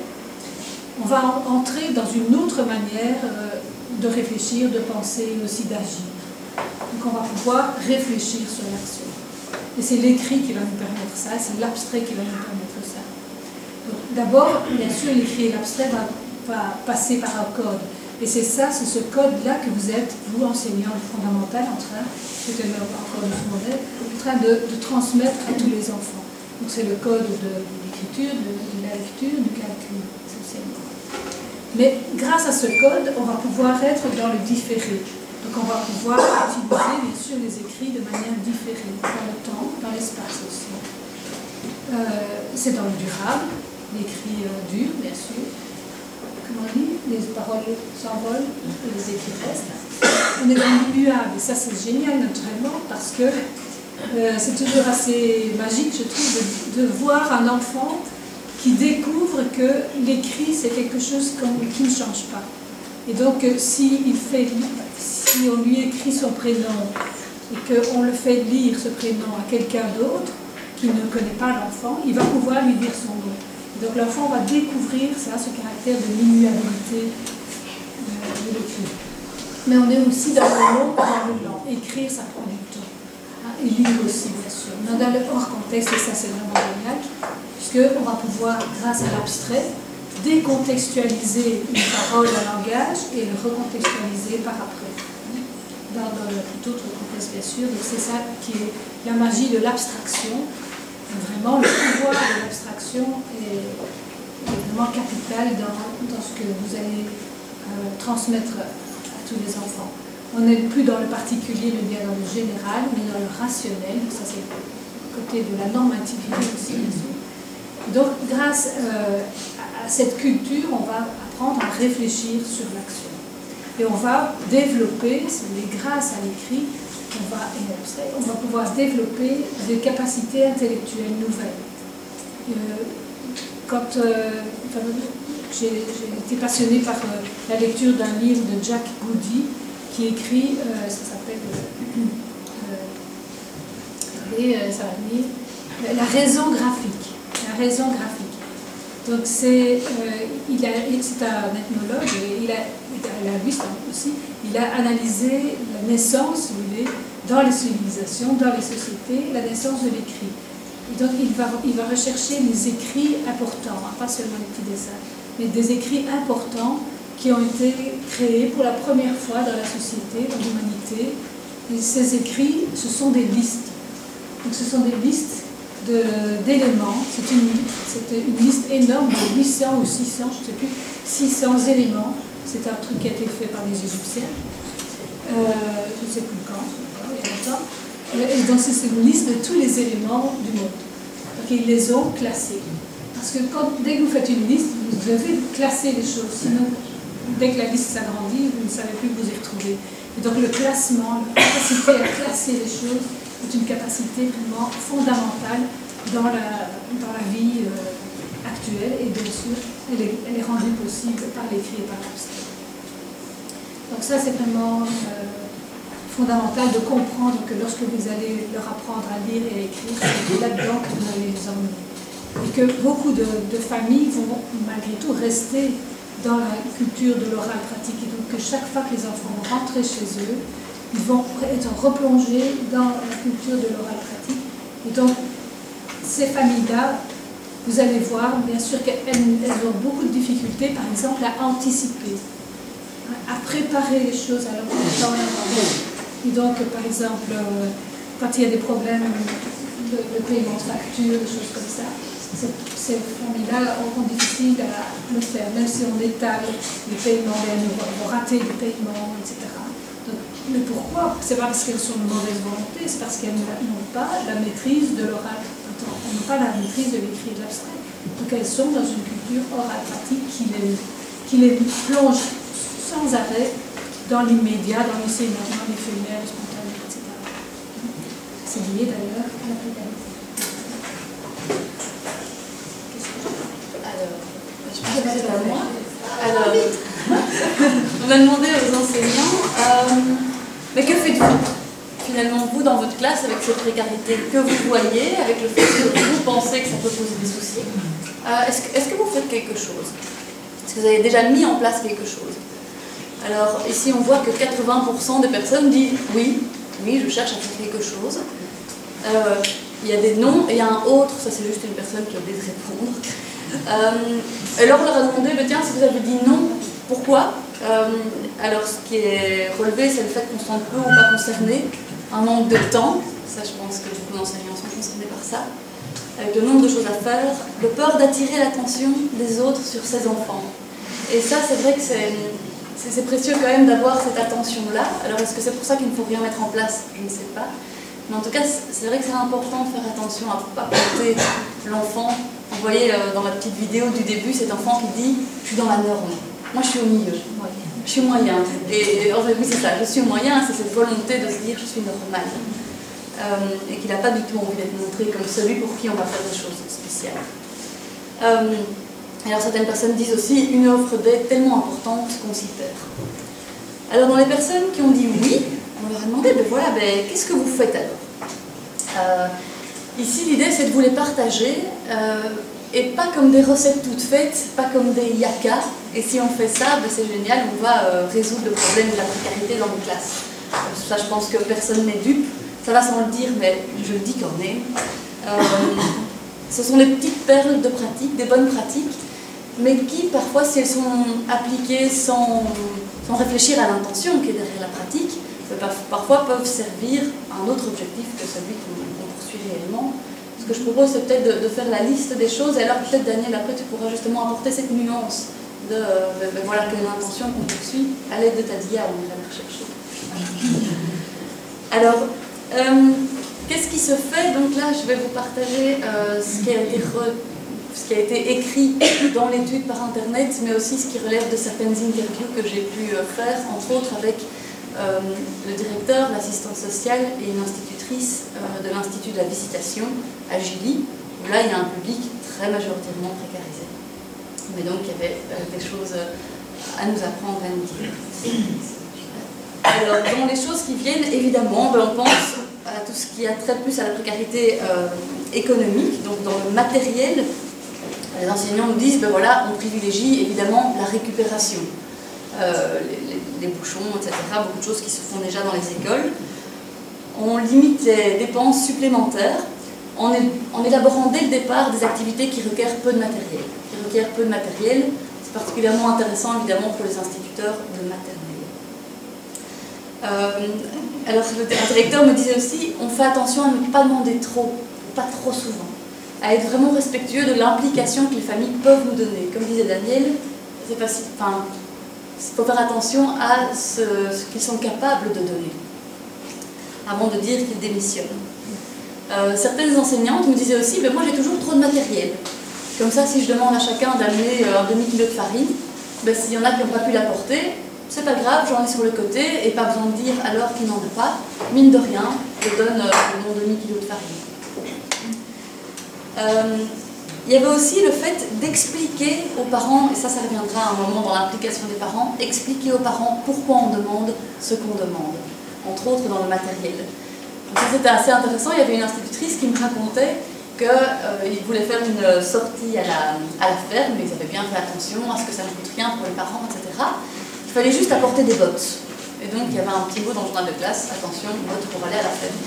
on va entrer dans une autre manière de réfléchir, de penser, aussi d'agir. Donc on va pouvoir réfléchir sur l'action. Et c'est l'écrit qui va nous permettre ça, c'est l'abstrait qui va nous permettre ça. D'abord, bien sûr, l'écrit et l'abstrait va passer par un code. Et c'est ça, c'est ce code-là que vous êtes, vous, enseignants du fondamental, en train, c'était encore du secondaire, en train de transmettre à tous les enfants. Donc c'est le code de l'écriture, de la lecture, du calcul, essentiellement. Mais grâce à ce code, on va pouvoir être dans le différé. Donc on va pouvoir utiliser, bien sûr, les écrits de manière différée, dans le temps, dans l'espace aussi. C'est dans le durable, l'écrit dur, bien sûr. Comment on dit, les paroles s'envolent et les écrits restent. On est dans l'immuable, et ça c'est génial naturellement parce que c'est toujours assez magique, je trouve, de voir un enfant qui découvre que l'écrit c'est quelque chose qui ne change pas. Et donc si on lui écrit son prénom et qu'on le fait lire ce prénom à quelqu'un d'autre qui ne connaît pas l'enfant, il va pouvoir lui dire son nom. Donc l'enfant va découvrir ça, ce caractère de l'immuabilité de l'écrit. Mais on est aussi dans le long, dans le lent. Écrire, ça prend du temps. Et lire aussi, bien sûr. Mais dans le hors contexte, et ça c'est vraiment génial, puisqu'on va pouvoir, grâce à l'abstrait, décontextualiser une parole, un langage, et le recontextualiser par après. Dans tout autre contexte, bien sûr. Donc c'est ça qui est la magie de l'abstraction. Vraiment, le pouvoir de l'abstraction est vraiment capital dans ce que vous allez transmettre à tous les enfants. On n'est plus dans le particulier, mais bien dans le général, mais dans le rationnel. Ça, c'est le côté de la normativité aussi. Donc, grâce à cette culture, on va apprendre à réfléchir sur l'action. Et on va développer, grâce à l'écrit, on va pouvoir développer des capacités intellectuelles nouvelles. Quand j'ai été passionnée par la lecture d'un livre de Jack Goody, qui écrit, ça s'appelle, ça va venir, la raison graphique. La raison graphique. Donc c'est un ethnologue, et il a linguiste aussi, il a analysé la naissance, si vous voulez, dans les civilisations, dans les sociétés, la naissance de l'écrit. Et donc il va rechercher les écrits importants, hein, pas seulement les petits dessins, mais des écrits importants qui ont été créés pour la première fois dans la société, dans l'humanité. Et ces écrits, ce sont des listes. Donc ce sont des listes d'éléments. C'est une liste énorme de 800 ou 600, je ne sais plus, 600 éléments. C'est un truc qui a été fait par les Égyptiens. Je ne sais plus quand, il y a longtemps. Et donc c'est une liste de tous les éléments du monde. Donc ils les ont classés. Parce que dès que vous faites une liste, vous devez classer les choses. Sinon, dès que la liste s'agrandit, vous ne savez plus vous y retrouver. Et donc le classement, la capacité à classer les choses est une capacité vraiment fondamentale dans la vie actuelle. Et bien sûr, elle est rendue possible par l'écrit et par l'abstrait. Donc ça, c'est vraiment fondamental de comprendre que lorsque vous allez leur apprendre à lire et à écrire, c'est là-dedans que vous allez les emmener. Et que beaucoup de familles vont malgré tout rester dans la culture de l'oral pratique. Et donc que chaque fois que les enfants vont rentrer chez eux, ils vont être replongés dans la culture de l'oral pratique. Et donc ces familles-là, vous allez voir, bien sûr qu'elles ont beaucoup de difficultés, par exemple, à anticiper, à préparer les choses à leur temps. Et donc, par exemple, quand il y a des problèmes de paiement de factures, des choses comme ça, ces familles-là auront difficile à le faire, même si on étale les paiements, elles vont rater des paiements, etc. Donc, mais pourquoi? C'est pas parce qu'elles sont de mauvaise volonté, c'est parce qu'elles n'ont pas la maîtrise de l'oral. Elles n'ont pas la maîtrise de l'écrit et de l'abstrait. Donc elles sont dans une culture orale pratique qui les plonge sans arrêt dans l'immédiat, dans l'enseignement, l'éphémère, le spontané, etc. C'est lié d'ailleurs à la précarité. Alors, je pense que c'est à moi. Alors, on a demandé aux enseignants, mais que faites-vous finalement, vous, dans votre classe, avec cette précarité que vous voyez, avec le fait que vous pensez que ça peut poser des soucis, est-ce que vous faites quelque chose? Est-ce que vous avez déjà mis en place quelque chose? Alors, ici, on voit que 80% des personnes disent oui, je cherche à faire quelque chose. Il y a des non, et il y a un autre, ça c'est juste une personne qui a oublié de répondre. Alors, on leur a demandé, tiens, si vous avez dit non, pourquoi? Alors, ce qui est relevé, c'est le fait qu'on se sente peu ou pas concerné, un manque de temps, ça je pense que beaucoup d'enseignants sont concernés par ça, avec le nombre de choses à faire, de peur d'attirer l'attention des autres sur ses enfants. Et ça, c'est vrai que c'est précieux quand même d'avoir cette attention-là. Alors, est-ce que c'est pour ça qu'il ne faut rien mettre en place? Je ne sais pas. Mais en tout cas, c'est vrai que c'est important de faire attention à ne pas porter l'enfant. Vous voyez dans la petite vidéo du début, cet enfant qui dit « je suis dans la norme ». Moi, je suis au milieu, je suis moyen. Et en fait, oui, c'est ça, je suis moyen, c'est cette volonté de se dire je suis normal. Et qu'il n'a pas du tout envie d'être montré comme celui pour qui on va faire des choses spéciales. Alors, certaines personnes disent aussi une offre d'aide tellement importante qu'on s'y perd. Alors, dans les personnes qui ont dit oui, on leur a demandé qu'est-ce que vous faites alors? Ici, l'idée, c'est de vous les partager. Et pas comme des recettes toutes faites, pas comme des yakas. Et si on fait ça, c'est génial, on va résoudre le problème de la précarité dans les classes. Ça, je pense que personne n'est dupe. Ça va sans le dire, mais je le dis quand même. Ce sont des petites perles de pratique, des bonnes pratiques, mais qui, parfois, si elles sont appliquées sans réfléchir à l'intention qui est derrière la pratique, parfois peuvent servir à un autre objectif que celui qu'on poursuit réellement. Ce que je propose, c'est peut-être de faire la liste des choses, et alors peut-être, Daniel, après tu pourras justement apporter cette nuance de voilà, quelle est l'intention qu'on poursuit à l'aide de ta dia, on ira la rechercher. Alors, qu'est-ce qui se fait? Donc là, je vais vous partager ce qui a été écrit dans l'étude par Internet, mais aussi ce qui relève de certaines interviews que j'ai pu faire, entre autres avec le directeur, l'assistante sociale et une institutrice de l'Institut de la Visitation à Gilly, où là il y a un public très majoritairement précarisé. Mais donc il y avait des choses à nous apprendre, à nous dire. Alors, dans les choses qui viennent, évidemment, on pense à tout ce qui a trait plus à la précarité économique, donc dans le matériel. Les enseignants nous disent, voilà, on privilégie évidemment la récupération. Les bouchons, etc., beaucoup de choses qui se font déjà dans les écoles. On limite les dépenses supplémentaires en élaborant dès le départ des activités qui requièrent peu de matériel. C'est particulièrement intéressant évidemment pour les instituteurs de maternelle. Alors le directeur me disait aussi, on fait attention à ne pas demander trop, pas trop souvent, à être vraiment respectueux de l'implication que les familles peuvent nous donner. Comme disait Daniel, c'est pas si, il faut faire attention à ce qu'ils sont capables de donner, avant de dire qu'ils démissionnent. Certaines enseignantes me disaient aussi, moi j'ai toujours trop de matériel. Comme ça, si je demande à chacun d'amener un demi-kilo de farine, s'il y en a qui n'ont pas pu l'apporter, c'est pas grave, j'en ai sur le côté, et pas besoin de dire alors qu'il n'en a pas. Mine de rien, je donne mon demi-kilo de farine. Il y avait aussi le fait d'expliquer aux parents, et ça reviendra à un moment dans l'implication des parents, expliquer aux parents pourquoi on demande ce qu'on demande, entre autres dans le matériel. Donc c'était assez intéressant, il y avait une institutrice qui me racontait qu'ils voulaient faire une sortie à la ferme, mais ils avaient bien fait attention à ce que ça ne coûte rien pour les parents, etc. Il fallait juste apporter des bottes. Et donc il y avait un petit mot dans le journal de classe, attention, bottes pour aller à la ferme.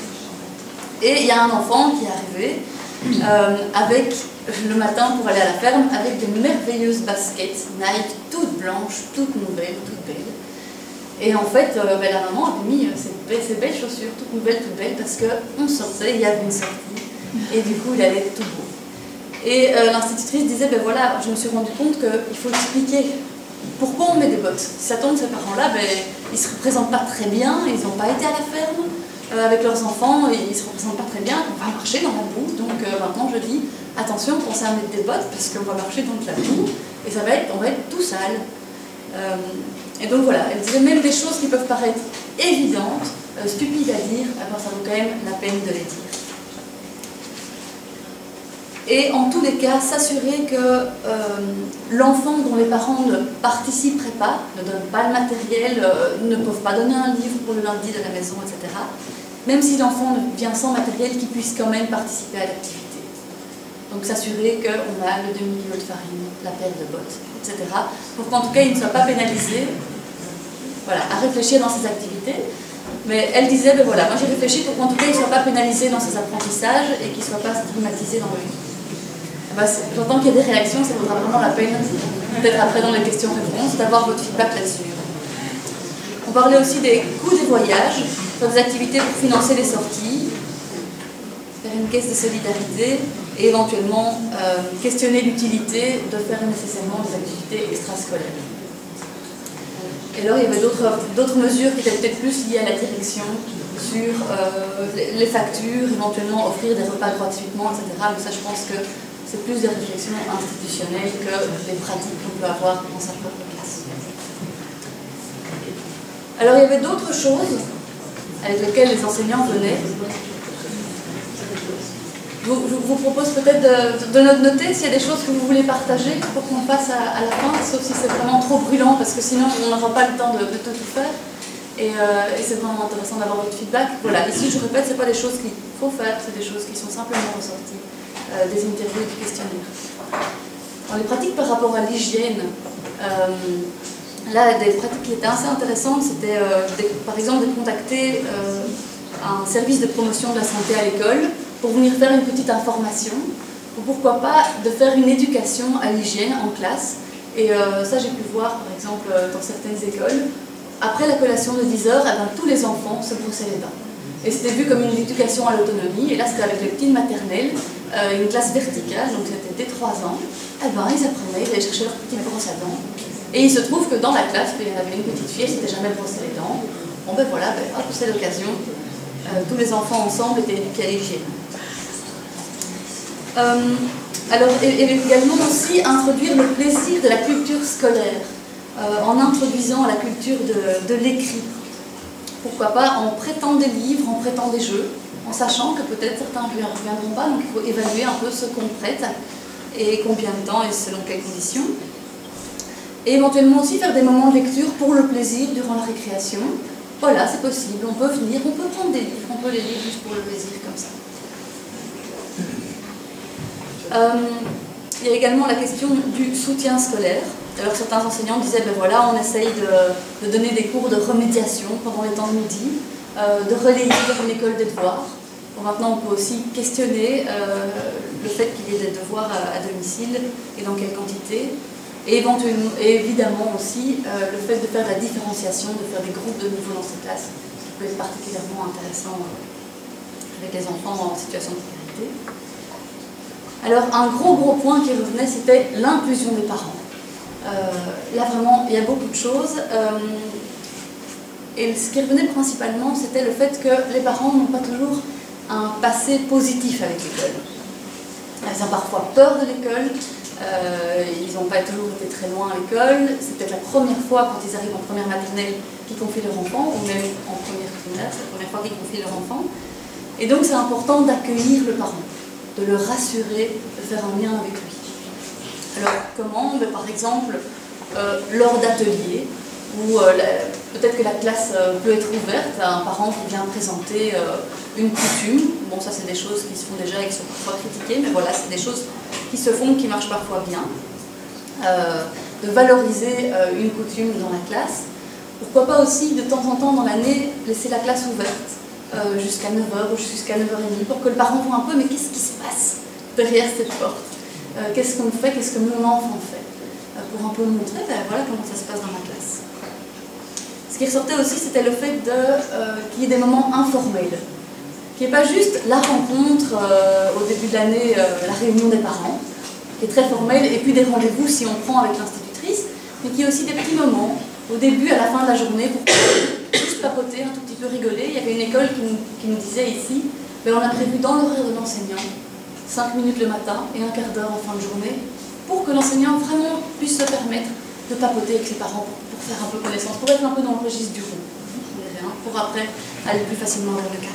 Et il y a un enfant qui est arrivé le matin pour aller à la ferme avec de merveilleuses baskets Nike, toutes blanches, toutes nouvelles, toutes belles. Et en fait, la maman avait mis ces belles chaussures, toutes nouvelles, toutes belles, parce qu'on sortait, il y avait une sortie, et du coup il allait être tout beau. Et l'institutrice disait, voilà, je me suis rendu compte qu'il faut expliquer pourquoi on met des bottes. Si ça tombe, ces parents-là, ils ne se représentent pas très bien, ils n'ont pas été à la ferme avec leurs enfants, ils ne se représentent pas très bien, on va marcher dans la boue. Donc maintenant je dis, attention, pensez à mettre des bottes, parce qu'on va marcher dans la boue, et on va être tout sale. Et donc voilà, elle disait même des choses qui peuvent paraître évidentes, stupides à dire, ça vaut quand même la peine de les dire. Et en tous les cas, s'assurer que l'enfant dont les parents ne participeraient pas, ne donnent pas le matériel, ne peuvent pas donner un livre pour le lundi de la maison, etc. Même si l'enfant vient sans matériel, qu'il puisse quand même participer à l'activité. Donc s'assurer qu'on a le demi-kilo de farine, la paire de bottes, etc. Pour qu'en tout cas, il ne soit pas pénalisé, voilà, à réfléchir dans ses activités. Mais elle disait, voilà, moi j'ai réfléchi pour qu'en tout cas, il ne soit pas pénalisé dans ses apprentissages et qu'il ne soit pas stigmatisé dans le vie. J'entends qu'il y a des réactions, ça vaudra vraiment la peine, peut-être après dans les questions-réponses, d'avoir votre feedback là-dessus. On parlait aussi des coûts des voyages, faire des activités pour financer les sorties, faire une caisse de solidarité et éventuellement questionner l'utilité de faire nécessairement des activités extrascolaires. Et alors il y avait d'autres mesures qui étaient peut-être plus liées à la direction, sur les factures, éventuellement offrir des repas gratuitement, etc. Mais ça je pense que c'est plus des réflexions institutionnelles que des pratiques qu'on peut avoir dans sa propre classe. Alors il y avait d'autres choses avec lesquelles les enseignants venaient. Je vous propose peut-être de noter s'il y a des choses que vous voulez partager pour qu'on passe à la fin, sauf si c'est vraiment trop brûlant, parce que sinon on n'aura pas le temps de tout faire. Et c'est vraiment intéressant d'avoir votre feedback. Voilà, ici je répète, ce n'est pas des choses qu'il faut faire, c'est des choses qui sont simplement ressorties. Des interviews et des questionnaires. Dans les pratiques par rapport à l'hygiène, là, des pratiques qui étaient assez intéressantes, c'était par exemple de contacter un service de promotion de la santé à l'école pour venir faire une petite information, ou pourquoi pas de faire une éducation à l'hygiène en classe. Et ça, j'ai pu voir, par exemple, dans certaines écoles, après la collation de 10h, tous les enfants se brossaient les dents. Et c'était vu comme une éducation à l'autonomie, et là c'était avec les petites maternelles, une classe verticale, donc c'était dès 3 ans, ils apprenaient, ils allaient chercher leur petite brosse à dents. Et il se trouve que dans la classe, il y en avait une petite fille, elle ne s'était jamais brossée les dents. Bon voilà, hop, c'est l'occasion, tous les enfants ensemble étaient éduqués à l'hygiène. Alors, et également aussi introduire le plaisir de la culture scolaire, en introduisant la culture de l'écrit. Pourquoi pas en prêtant des livres, en prêtant des jeux, en sachant que peut-être certains ne reviendront pas, donc il faut évaluer un peu ce qu'on prête et combien de temps et selon quelles conditions. Et éventuellement aussi faire des moments de lecture pour le plaisir durant la récréation, voilà, c'est possible, on peut venir, on peut prendre des livres, on peut les lire juste pour le plaisir comme ça. Il y a également la question du soutien scolaire. Alors certains enseignants disaient, ben voilà, on essaye de donner des cours de remédiation pendant les temps de midi, de relayer une école des devoirs. Bon, maintenant, on peut aussi questionner le fait qu'il y ait des devoirs à domicile et dans quelle quantité. Et évidemment aussi le fait de faire la différenciation, de faire des groupes de niveau dans ces classes, qui peut être particulièrement intéressant avec les enfants en situation de précarité. Alors un gros point qui revenait, c'était l'inclusion des parents. Là vraiment, il y a beaucoup de choses. Et ce qui revenait principalement, c'était le fait que les parents n'ont pas toujours un passé positif avec l'école. Ils ont parfois peur de l'école. Ils n'ont pas toujours été très loin à l'école. C'est peut-être la première fois, quand ils arrivent en première maternelle, qu'ils confient leur enfant, ou même en première primaire, c'est la première fois qu'ils confient leur enfant. Et donc c'est important d'accueillir le parent, de le rassurer, de faire un lien avec lui. Alors comment? Par exemple, lors d'ateliers, où peut-être que la classe peut être ouverte à un parent qui vient présenter une coutume. Bon, ça c'est des choses qui se font déjà et qui sont parfois critiquées, mais voilà, c'est des choses qui se font, qui marchent parfois bien. De valoriser une coutume dans la classe. Pourquoi pas aussi, de temps en temps dans l'année, laisser la classe ouverte jusqu'à 9h ou jusqu'à 9h30 pour que le parent voit un peu, mais qu'est-ce qui se passe derrière cette porte? Qu'est-ce qu'on fait? Qu'est-ce que mon enfant fait? Pour un peu montrer, ben, voilà comment ça se passe dans ma classe. Ce qui ressortait aussi, c'était le fait qu'il y ait des moments informels. Qui n'est pas juste la rencontre au début de l'année, la réunion des parents, qui est très formelle, et puis des rendez-vous si on prend avec l'institutrice, mais qui est aussi des petits moments, au début, à la fin de la journée, pour juste papoter, un tout petit peu rigoler. Il y avait une école qui nous disait ici, ben, on a prévu dans l'horaire de l'enseignant 5 minutes le matin et un quart d'heure en fin de journée, pour que l'enseignant vraiment puisse se permettre de papoter avec ses parents, pour faire un peu connaissance, pour être un peu dans le registre du rond, pour après aller plus facilement vers le carré.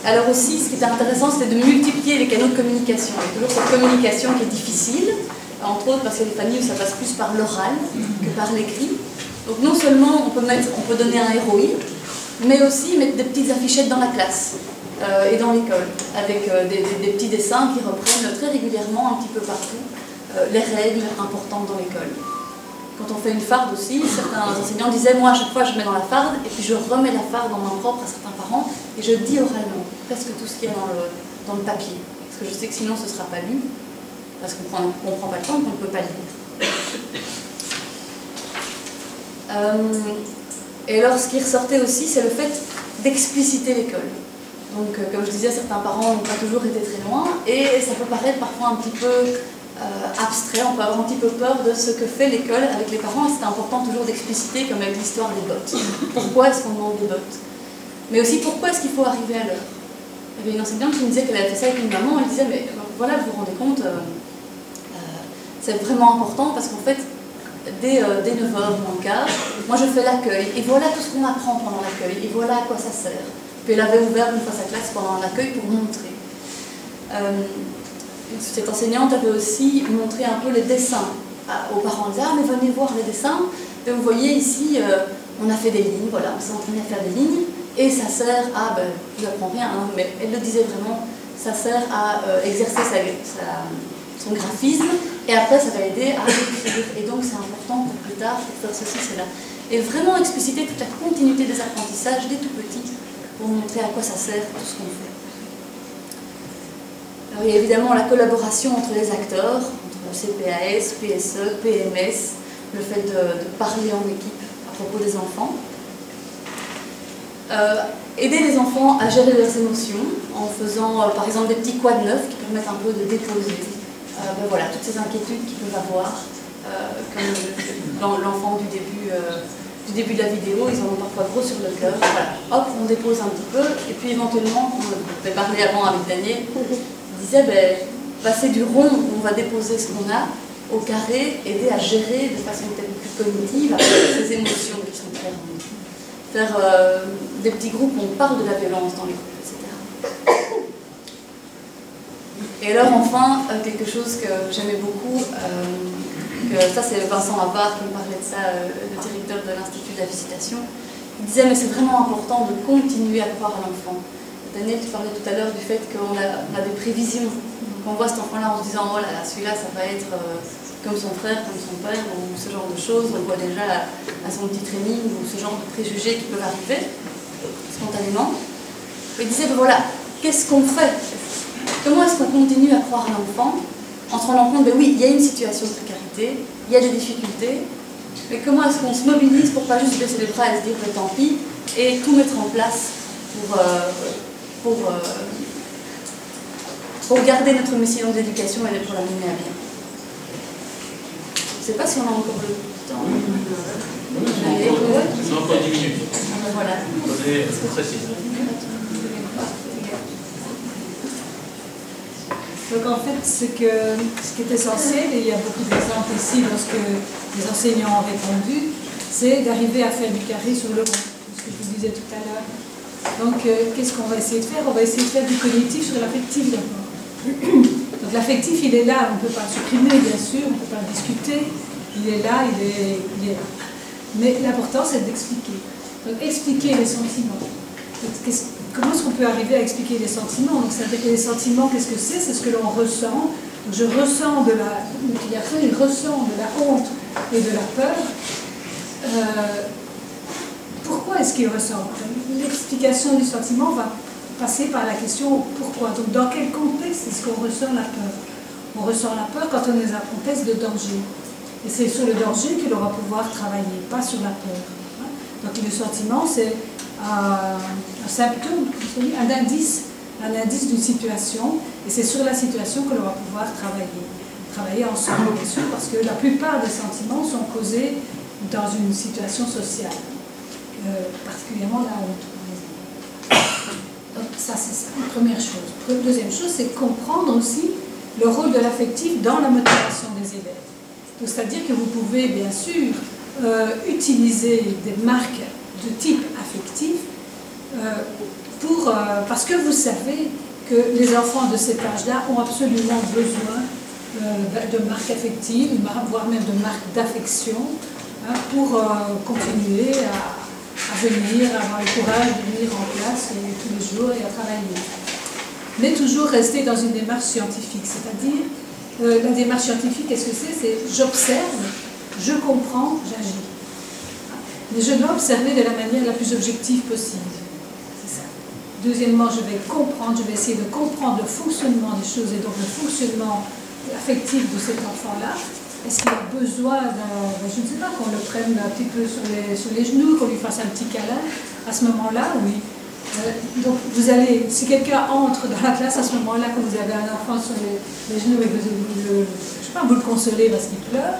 Alors aussi, ce qui était intéressant, c'était de multiplier les canaux de communication. Il y a toujours cette communication qui est difficile, entre autres parce qu'il y a des familles où ça passe plus par l'oral que par l'écrit. Donc non seulement on peut donner un ROI, mais aussi mettre des petites affichettes dans la classe et dans l'école, avec des petits dessins qui reprennent très régulièrement, un petit peu partout, les règles importantes dans l'école. Quand on fait une farde aussi, certains enseignants disaient, moi à chaque fois je mets dans la farde et puis je remets la farde en main propre à certains parents et je dis oralement presque tout ce qu'il y a dans le papier. Parce que je sais que sinon ce ne sera pas lu, parce qu'on ne prend pas le temps, qu'on ne peut pas lire. Et alors ce qui ressortait aussi, c'est le fait d'expliciter l'école. Donc comme je disais, certains parents n'ont pas toujours été très loin et ça peut paraître parfois un petit peu abstrait, on peut avoir un petit peu peur de ce que fait l'école avec les parents, et c'est important toujours d'expliciter, comme avec l'histoire des bottes. Pourquoi est-ce qu'on demande des bottes? Mais aussi pourquoi est-ce qu'il faut arriver à l'heure? Il y avait une enseignante qui me disait qu'elle avait fait ça avec une maman, elle disait, mais voilà, vous vous rendez compte, c'est vraiment important parce qu'en fait, dès 9h moins le quart, moi je fais l'accueil, et voilà tout ce qu'on apprend pendant l'accueil, et voilà à quoi ça sert. Puis elle avait ouvert une fois sa classe pendant l'accueil pour montrer. Cette enseignante avait aussi montré un peu les dessins aux parents. Elle disait, ah mais venez voir les dessins. Et vous voyez ici, on a fait des lignes, voilà, on s'est entraîné à faire des lignes, et ça sert à, ben, je n'apprends rien, hein, mais elle le disait vraiment, ça sert à exercer son graphisme, et après ça va aider à écrire. Et donc c'est important pour plus tard, pour faire ceci, cela. Et vraiment expliciter toute la continuité des apprentissages dès tout petit, pour montrer à quoi ça sert tout ce qu'on fait. Alors, il y a évidemment la collaboration entre les acteurs, entre CPAS, PSE, PMS, le fait de parler en équipe à propos des enfants. Aider les enfants à gérer leurs émotions en faisant par exemple des petits quads neufs qui permettent un peu de déposer ben voilà, toutes ces inquiétudes qu'ils peuvent avoir, comme l'enfant du début de la vidéo, ils en ont parfois gros sur le cœur. Voilà, hop, on dépose un petit peu, et puis éventuellement, on avait parlé avant avec Daniel, il disait, ben, passer du rond où on va déposer ce qu'on a, au carré, aider à gérer de façon peut-être plus cognitive ces émotions qui sont très grandes. Faire des petits groupes où on parle de la violence dans les groupes, etc. Et alors enfin, quelque chose que j'aimais beaucoup, ça c'est Vincent Havard qui me parlait de ça, le directeur de l'Institut de la Visitation. Il disait mais c'est vraiment important de continuer à croire à l'enfant. Daniel, tu parlais tout à l'heure du fait qu'on a des prévisions. Qu'on voit cet enfant-là en se disant oh là là, celui-là ça va être comme son frère, comme son père, ou ce genre de choses. On le voit déjà à son petit training, ou ce genre de préjugés qui peuvent arriver spontanément. Il disait ben voilà, qu'est-ce qu'on fait? Comment est-ce qu'on continue à croire à l'enfant en se rendant compte, ben oui, il y a une situation de précarité, il y a des difficultés, mais comment est-ce qu'on se mobilise pour pas juste baisser les bras et se dire ben, tant pis, et tout mettre en place pour garder notre mission d'éducation et pour la mener à bien. Je ne sais pas si on a encore le temps. Allez, on a encore 10 minutes. Voilà. C'est précis. Donc en fait, ce qui est essentiel, et il y a beaucoup d'exemples ici lorsque les enseignants ont répondu, c'est d'arriver à faire du carré sur le rond, ce que je vous disais tout à l'heure. Donc qu'est-ce qu'on va essayer de faire? On va essayer de faire du cognitif sur l'affectif d'abord. Donc l'affectif, il est là, on ne peut pas le supprimer bien sûr, on ne peut pas le discuter, il est là, il est là. Mais l'important c'est d'expliquer. Donc expliquer les sentiments. Comment est-ce qu'on peut arriver à expliquer les sentiments? Donc, c'est-à-dire que les sentiments, qu'est-ce que c'est? C'est ce que l'on ressent. Donc, je ressens de la... Le petit garçon, il ressent de la honte et de la peur. Pourquoi est-ce qu'il ressent? L'explication du sentiment va passer par la question pourquoi. Donc, dans quel contexte est-ce qu'on ressent la peur? On ressent la peur quand on est dans un contexte de danger. Et c'est sur le danger que l'on va pouvoir travailler, pas sur la peur. Donc, le sentiment, c'est un symptôme, un indice d'une situation, et c'est sur la situation que l'on va pouvoir travailler ensemble, bien sûr, parce que la plupart des sentiments sont causés dans une situation sociale, particulièrement la honte. Donc ça, c'est ça, la première chose. Deuxième chose, c'est comprendre aussi le rôle de l'affectif dans la motivation des élèves. C'est-à-dire que vous pouvez, bien sûr, utiliser des marques de type affectif parce que vous savez que les enfants de cet âge-là ont absolument besoin de marques affectives, voire même de marques d'affection pour continuer à venir, à avoir le courage de venir en classe tous les jours et à travailler. Mais toujours rester dans une démarche scientifique, c'est-à-dire la démarche scientifique, qu'est-ce que c'est? C'est j'observe, je comprends, j'agis. Mais je dois observer de la manière la plus objective possible. C'est ça. Deuxièmement, je vais comprendre, je vais essayer de comprendre le fonctionnement des choses et donc le fonctionnement affectif de cet enfant-là. Est-ce qu'il a besoin je ne sais pas, qu'on le prenne un petit peu sur les genoux, qu'on lui fasse un petit câlin? À ce moment-là, oui. Donc, si quelqu'un entre dans la classe à ce moment-là, quand vous avez un enfant sur les genoux et je ne sais pas, vous le consolez parce qu'il pleure,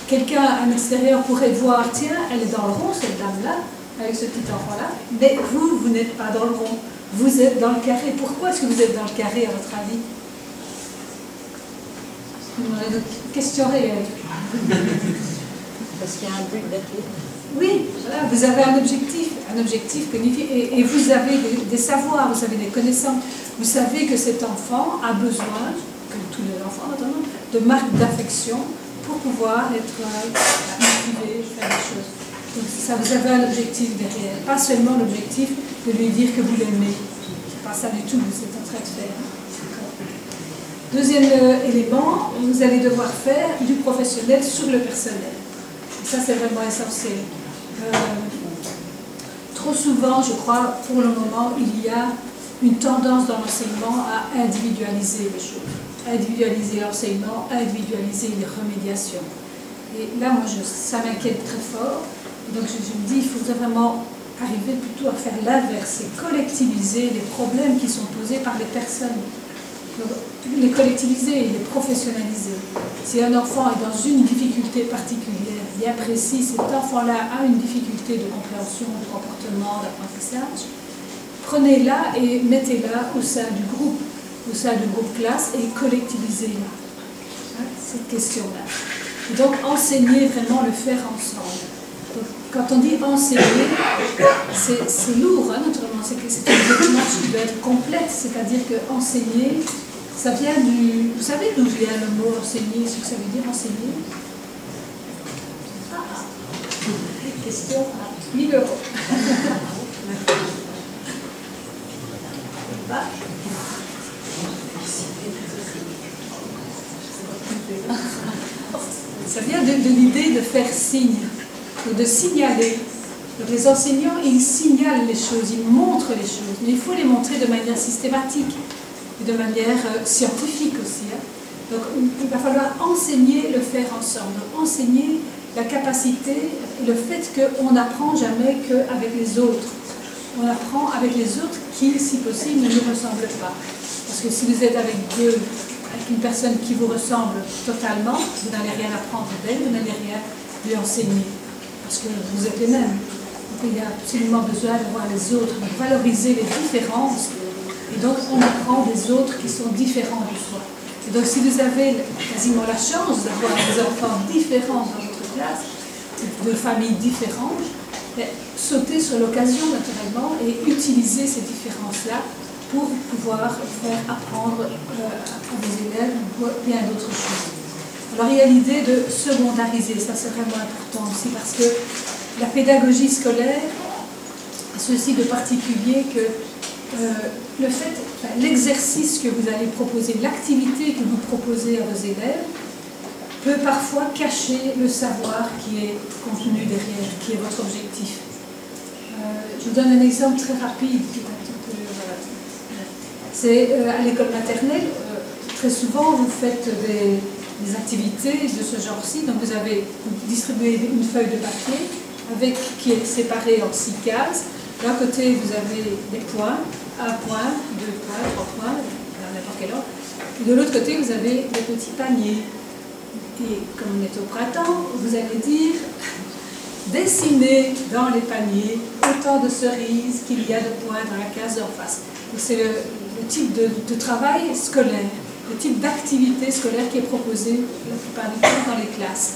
quelqu'un à l'extérieur pourrait voir, tiens, elle est dans le rond, cette dame-là, avec ce petit enfant-là, mais vous n'êtes pas dans le rond, vous êtes dans le carré. Pourquoi est-ce que vous êtes dans le carré, à votre avis? Question réelle. Parce qu'il y a un but d'être là. Oui, voilà, vous avez un objectif cognitif, et vous avez des savoirs, vous avez des connaissances. Vous savez que cet enfant a besoin, comme tous les enfants notamment, de marques d'affection pour pouvoir être motivé, faire des choses. Donc ça, vous avez un objectif derrière, pas seulement l'objectif de lui dire que vous l'aimez. C'est pas ça du tout que vous êtes en train de faire. Deuxième élément, vous allez devoir faire du professionnel sur le personnel. Et ça, c'est vraiment essentiel. Trop souvent, je crois, pour le moment, il y a une tendance dans l'enseignement à individualiser les choses. Individualiser l'enseignement, individualiser les remédiations. Et là, moi, ça m'inquiète très fort. Et donc, je me dis, il faudrait vraiment arriver plutôt à faire l'inverse, et collectiviser les problèmes qui sont posés par les personnes. Donc, les collectiviser et les professionnaliser. Si un enfant est dans une difficulté particulière, bien précise, cet enfant-là a une difficulté de compréhension, de comportement, d'apprentissage, prenez-la et mettez-la au sein du groupe classe et collectivisez-la. Cette question-là. Et donc, enseigner, vraiment le faire ensemble. Donc, quand on dit enseigner, c'est lourd, hein, naturellement, c'est une démarche qui doit être complète, c'est-à-dire que enseigner, ça vient du... Vous savez d'où vient le mot enseigner, ce que ça veut dire enseigner? Question à 1000 €. Ça vient de l'idée de faire signe, de signaler. Donc les enseignants, ils signalent les choses, ils montrent les choses, mais il faut les montrer de manière systématique et de manière scientifique aussi. Hein. Donc il va falloir enseigner le faire ensemble, donc enseigner la capacité et le fait qu'on n'apprend jamais qu'avec les autres. On apprend avec les autres qui, si possible, ne nous ressemblent pas. Parce que si vous êtes avec une personne qui vous ressemble totalement, vous n'allez rien apprendre d'elle, vous n'allez rien lui enseigner. Parce que vous êtes les mêmes. Donc il y a absolument besoin de voir les autres, de valoriser les différences. Et donc on apprend des autres qui sont différents de soi. Et donc si vous avez quasiment la chance d'avoir des enfants différents dans votre classe, de familles différentes, sautez sur l'occasion naturellement et utilisez ces différences-là pour pouvoir faire apprendre à vos élèves bien d'autres choses. Alors il y a l'idée de secondariser, ça c'est vraiment important aussi parce que la pédagogie scolaire a ceci de particulier que le fait, l'exercice que vous allez proposer, l'activité que vous proposez à vos élèves peut parfois cacher le savoir qui est contenu derrière, qui est votre objectif. Je vous donne un exemple très rapide qui est un petit peu... C'est à l'école maternelle, très souvent vous faites des activités de ce genre-ci, donc vous distribuez une feuille de papier qui est séparée en 6 cases. D'un côté vous avez des points, 1 point, 2 points, 3 points, à n'importe quel ordre. Et de l'autre côté vous avez des petits paniers. Et comme on est au printemps, vous allez dire dessinez dans les paniers autant de cerises qu'il y a de points dans la case en face. C'est le type de travail scolaire, le type d'activité scolaire qui est proposé la plupart du temps dans les classes.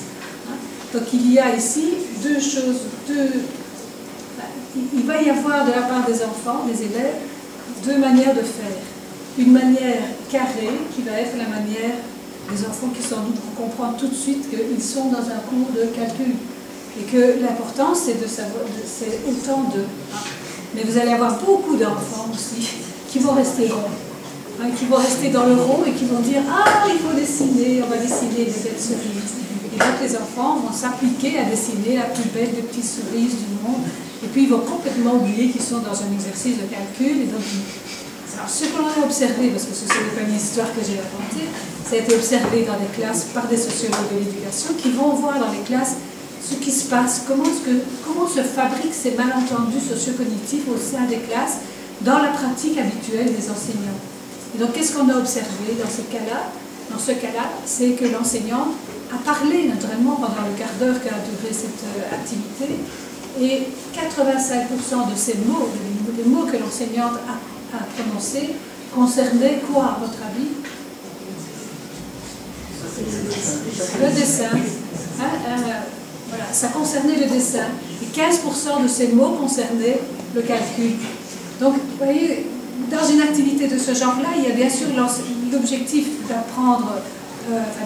Donc il y a ici deux choses, il va y avoir de la part des enfants, des élèves, deux manières de faire. Une manière carrée qui va être la manière des enfants qui sans doute vont comprendre tout de suite qu'ils sont dans un cours de calcul et que l'important c'est de savoir, c'est autant de... Mais vous allez avoir beaucoup d'enfants aussi qui vont rester ronds, qui vont rester dans le rond et qui vont dire « Ah, il faut dessiner, on va dessiner des belles cerises ». Et donc les enfants vont s'appliquer à dessiner la plus belle des petites cerises du monde et puis ils vont complètement oublier qu'ils sont dans un exercice de calcul. Et donc, alors, ce que l'on a observé, parce que ce n'est pas une histoire que j'ai inventée, ça a été observé dans des classes par des sociologues de l'éducation qui vont voir dans les classes ce qui se passe, comment se fabriquent ces malentendus socio-cognitifs au sein des classes dans la pratique habituelle des enseignants. Et donc qu'est-ce qu'on a observé dans ce cas-là? Dans ce cas-là, c'est que l'enseignant a parlé naturellement pendant le quart d'heure qu'a duré cette activité et 85% de ces mots, les mots que l'enseignante a prononcés, concernaient quoi à votre avis? Le dessin. Voilà, ça concernait le dessin. Et 15% de ces mots concernaient le calcul. Donc, vous voyez, dans une activité de ce genre-là, il y a bien sûr l'objectif d'apprendre,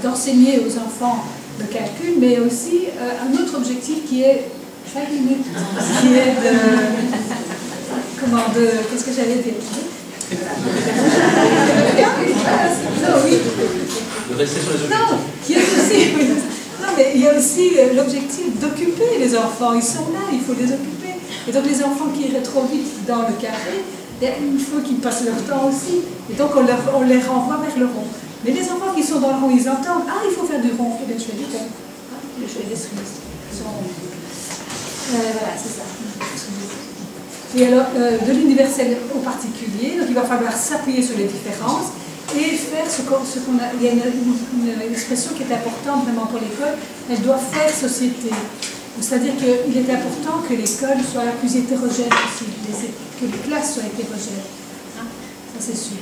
d'enseigner aux enfants le calcul, mais aussi un autre objectif qui est 5 minutes, qui est qu'est-ce que j'allais dire? Non, oui. De rester sur les objectifs. Non, qui est aussi... Non, mais il y a aussi l'objectif d'occuper les enfants. Ils sont là, il faut les occuper. Et donc les enfants qui iraient trop vite dans le carré, il faut qu'ils passent leur temps aussi. Et donc on les renvoie vers le rond. Mais les enfants qui sont dans le rond, ils entendent « Ah, il faut faire du rond. » Eh bien, je fais du rond. Je fais des cerises. Voilà, c'est ça. Et alors, de l'universel au particulier, donc il va falloir s'appuyer sur les différences et faire ce qu'on a. Il y a une expression qui est importante vraiment pour l'école, elle doit faire société. C'est-à-dire qu'il est important que l'école soit la plus hétérogène possible, que les classes soient hétérogènes. Ça c'est sûr.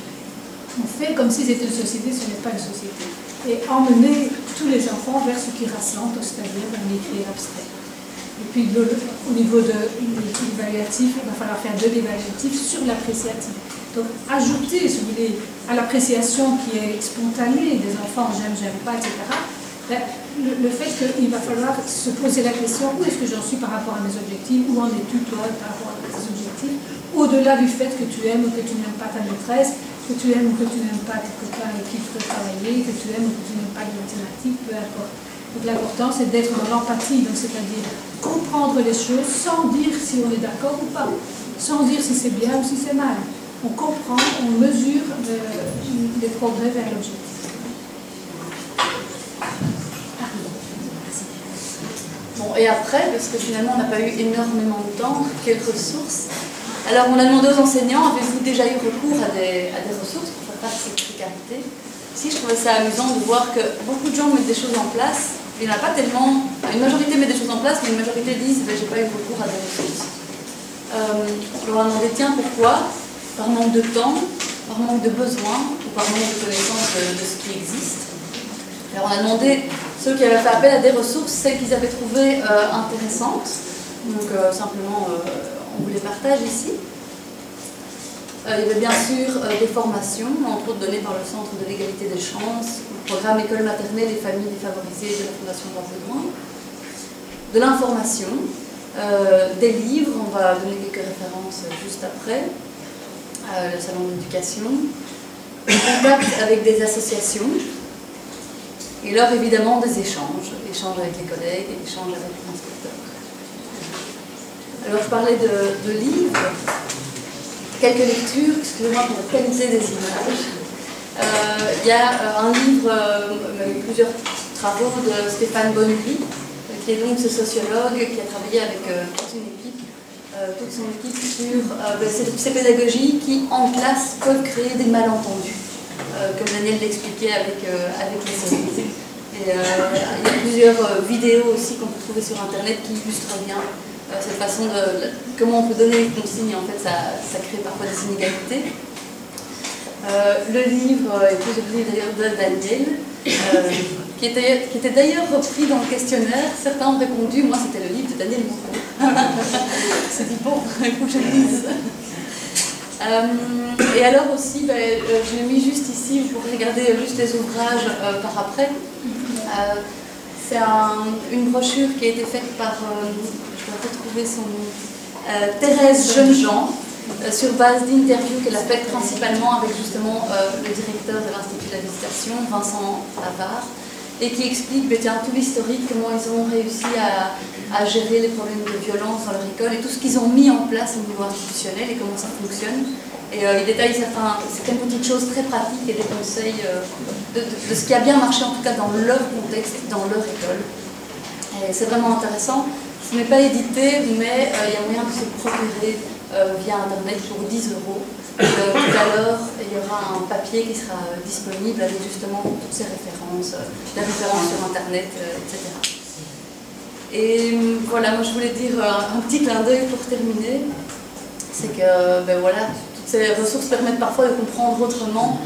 On fait comme si c'était une société, ce n'est pas une société. Et emmener tous les enfants vers ce qui rassemble, c'est-à-dire un écrit abstrait. Et puis au niveau de l'évaluatif, il va falloir faire de l'évaluatif sur l'appréciatif. Donc ajouter, si vous voulez, à l'appréciation qui est spontanée des enfants, j'aime, j'aime pas, etc., Le fait qu'il va falloir se poser la question où est-ce que j'en suis par rapport à mes objectifs, où en es-tu toi par rapport à tes objectifs, au-delà du fait que tu aimes ou que tu n'aimes pas ta maîtresse, que tu aimes ou que tu n'aimes pas tes copains avec qui tu peux travailler, que tu aimes ou que tu n'aimes pas les mathématiques, peu importe. Donc l'important c'est d'être dans l'empathie, c'est-à-dire comprendre les choses sans dire si on est d'accord ou pas, sans dire si c'est bien ou si c'est mal. On comprend, on mesure les progrès vers l'objectif. Bon, et après, parce que finalement on n'a pas eu énormément de temps, quelles ressources? Alors on a demandé aux enseignants, avez-vous déjà eu recours à des ressources pour faire face à cette précarité? Si, je trouvais ça amusant de voir que beaucoup de gens mettent des choses en place, il n'y en a pas tellement, une majorité met des choses en place, mais une majorité disent j'ai pas eu recours à des ressources. On leur a demandé tiens pourquoi? Par manque de temps, par manque de besoin, ou par manque de connaissance de ce qui existe. Alors on a demandé ceux qui avaient fait appel à des ressources, celles qu'ils avaient trouvées intéressantes. Donc simplement, on vous les partage ici. Il y avait bien sûr des formations, entre autres données par le Centre de l'égalité des chances, le programme École maternelle et familles défavorisées de la Fondation Droits et Droits. De l'information, des livres, on va donner quelques références juste après. Le salon d'éducation, contact avec des associations, et là évidemment des échanges avec les collègues, échanges avec l'inspecteur. Alors je parlais de livres, quelques lectures, excusez-moi pour organiser des images. Il y a un livre, plusieurs travaux de Stéphane Bonnery, qui est donc ce sociologue qui a travaillé avec toute son équipe sur ces pédagogies qui, en classe, peuvent créer des malentendus, comme Daniel l'expliquait avec les élèves. Et il y a plusieurs vidéos aussi qu'on peut trouver sur Internet qui illustrent bien cette façon de comment on peut donner une consigne, en fait, ça crée parfois des inégalités. Le livre est plus d'ailleurs de Daniel, qui était d'ailleurs repris dans le questionnaire. Certains ont répondu, moi c'était le livre de Daniel Mouton. C'est dit bon, il faut que je le lise. Et alors aussi, je l'ai mis juste ici, vous pourrez regarder juste les ouvrages par après. C'est une brochure qui a été faite par, je dois retrouver son nom, Thérèse Jeunejean, sur base d'interviews qu'elle a faites principalement avec justement le directeur de l'Institut de la Visitation, Vincent Havard, et qui explique tout l'historique, comment ils ont réussi à gérer les problèmes de violence dans leur école et tout ce qu'ils ont mis en place au niveau institutionnel et comment ça fonctionne. Et il détaille certaines petites choses très pratiques et des conseils de ce qui a bien marché, en tout cas dans leur contexte, dans leur école. Et c'est vraiment intéressant. Ce n'est pas édité, mais il y a moyen de se procurer via Internet pour 10 €. Tout à l'heure, il y aura un papier qui sera disponible avec justement toutes ces références, des références sur Internet, etc. Et voilà, moi je voulais dire un petit clin d'œil pour terminer. C'est que, voilà, toutes ces ressources permettent parfois de comprendre autrement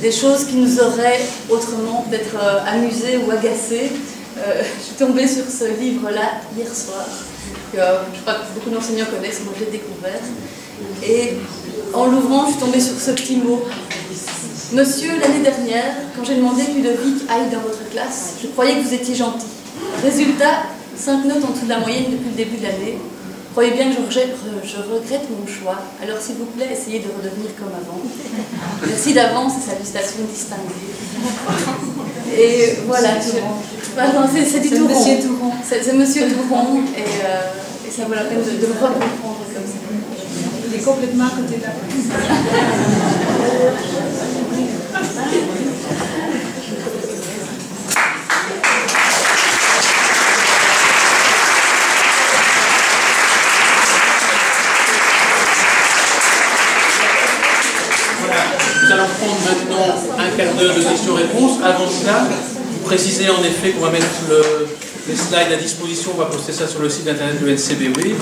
des choses qui nous auraient autrement peut-être amusés ou agacés. Je suis tombée sur ce livre-là hier soir, que je crois que beaucoup d'enseignants connaissent, moi je l'ai découvert. Et en l'ouvrant, je suis tombée sur ce petit mot. Monsieur, l'année dernière, quand j'ai demandé que Ludovic aille dans votre classe, je croyais que vous étiez gentil. Résultat, 5 notes en dessous de la moyenne depuis le début de l'année. Croyez bien que je regrette mon choix. Alors s'il vous plaît, essayez de redevenir comme avant. Merci d'avance et salutations distinguées. Et voilà, c'est du Touron. C'est Monsieur Touron, et ça vaut la peine de le reprendre comme ça. Il est complètement à côté de la Nous allons prendre maintenant un quart d'heure de questions-réponses. Avant cela, vous précisez en effet qu'on va mettre les slides à disposition, on va poster ça sur le site internet de l'NCBW,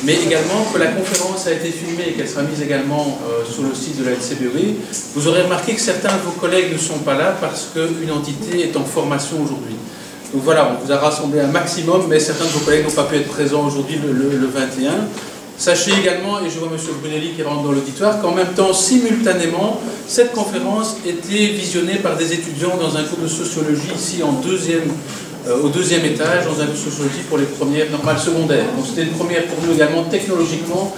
mais également que la conférence a été filmée et qu'elle sera mise également sur le site de la NCBW. Vous aurez remarqué que certains de vos collègues ne sont pas là parce qu'une entité est en formation aujourd'hui. Donc voilà, on vous a rassemblé un maximum, mais certains de vos collègues n'ont pas pu être présents aujourd'hui le 21. Sachez également, et je vois M. Brunelli qui rentre dans l'auditoire, qu'en même temps, simultanément, cette conférence était visionnée par des étudiants dans un cours de sociologie ici au deuxième étage, dans un cours de sociologie pour les premières normales secondaires. Donc c'était une première pour nous également technologiquement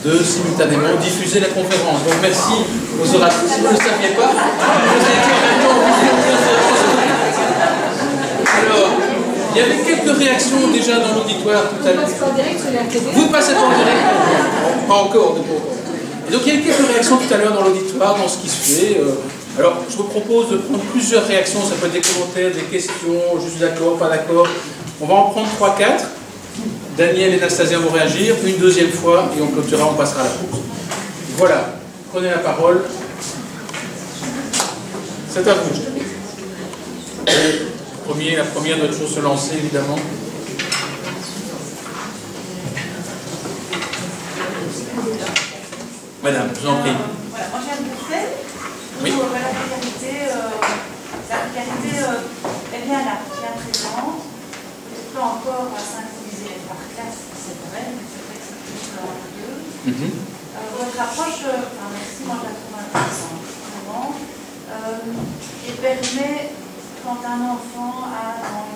de simultanément diffuser la conférence. Donc merci aux orateurs. Si vous ne le saviez pas, vous étiez en même temps Alors, il y avait quelques réactions déjà dans l'auditoire tout à l'heure. Vous ne passez pas en direct? Pas encore. Et donc il y a eu quelques réactions tout à l'heure dans l'auditoire, dans ce qui se fait. Alors je vous propose de prendre plusieurs réactions, ça peut être des commentaires, des questions, juste d'accord, pas d'accord. On va en prendre 3-4. Daniel et Nastasia vont réagir, une deuxième fois, et on clôturera, on passera à la pause. Voilà, prenez la parole. C'est à vous. La première doit toujours se lancer, évidemment. Madame, je vous en prie. Voilà, moi je viens de Bruxelles. Oui. La précarité est bien là, bien présente. Pas encore à 5 ou 10 élèves par classe, c'est vrai, mais c'est vrai que c'est plus que 1 ou 2. Votre approche, merci, moi je la trouve intéressante, vraiment. Et permet, quand un enfant a dans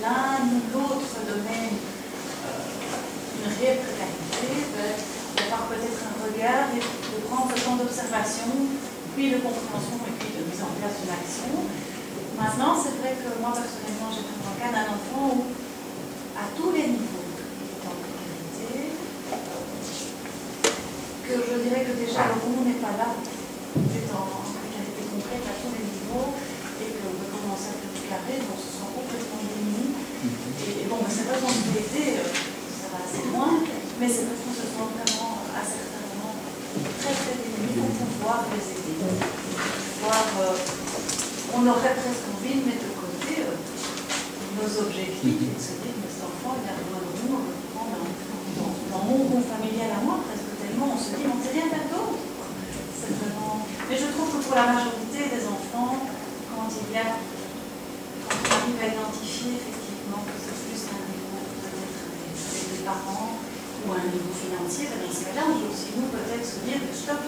l'un ou l'autre domaine une réelle précarité, d'avoir peut-être un regard et de prendre le temps d'observation, puis de compréhension et puis de mise en place d'une action. Maintenant, c'est vrai que moi personnellement, j'ai pris le cas d'un enfant où, à tous les niveaux, il est en précarité, que je dirais que déjà le roux n'est pas là, il est en précarité complète à tous les niveaux, et que de commencer à faire du carré, on se sent complètement démuni. Et bon, c'est pas son utilité, ça va assez loin, mais c'est parce qu'on se sent vraiment à certains moments très très démunis pour pouvoir les aider. On aurait presque envie de mettre de côté nos objectifs et de se dire que cet enfant, il a besoin de nous, on le prend dans mon groupe familial à moi, presque tellement, on se dit, on ne sait rien faire d'autre. C'est vraiment... Mais je trouve que pour la majorité des enfants, quand on arrive à identifier effectivement que c'est plus un niveau peut-être avec les parents ou un niveau financier, dans ce cas-là, on peut aussi nous peut-être se dire, stop,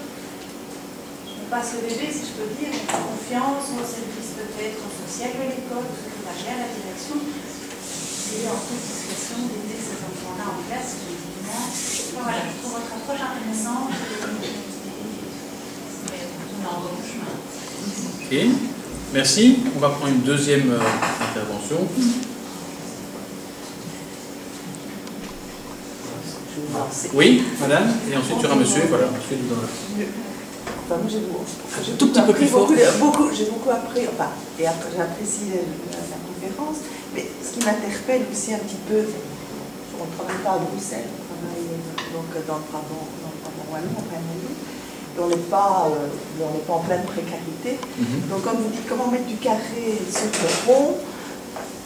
on passe le bébé, si je peux dire, on fait confiance au service peut-être social de l'école, au secrétariat, à la direction, et en toute discrétion d'aider ces enfants-là en classe, effectivement. Voilà, je trouve votre approche intéressante mais on est en bon chemin. Ok, merci. On va prendre une deuxième intervention. Oui, madame, et ensuite tu auras monsieur, voilà. Enfin, moi, j'ai tout petit peu plus fort. J'ai beaucoup appris, enfin, et après j'apprécie la conférence, mais ce qui m'interpelle aussi un petit peu, on ne travaille pas à Bruxelles, on travaille donc dans le Brabant wallon, en Rhénanie, et on n'est pas en pleine précarité. Donc comme vous dites, comment mettre du carré sur le rond,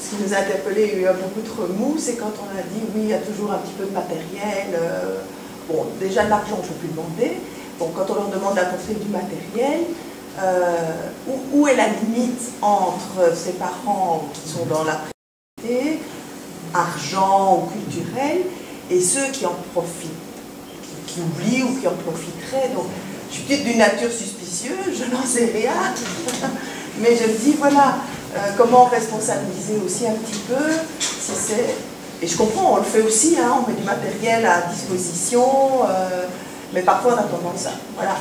ce qui nous a interpellé, il y a eu beaucoup de remous, c'est quand on a dit oui, il y a toujours un petit peu de matériel. Bon, déjà de l'argent, je ne peux plus demander. Bon, quand on leur demande d'apporter du matériel, où est la limite entre ces parents qui sont dans la précarité, argent ou culturel, et ceux qui en profitent, qui oublient ou qui en profiteraient. Donc, je suis peut-être d'une nature suspicieuse, je n'en sais rien, mais je me dis, voilà, comment responsabiliser aussi un petit peu, si c'est... Et je comprends, on le fait aussi, hein, on met du matériel à disposition, mais parfois on a tendance à, voilà,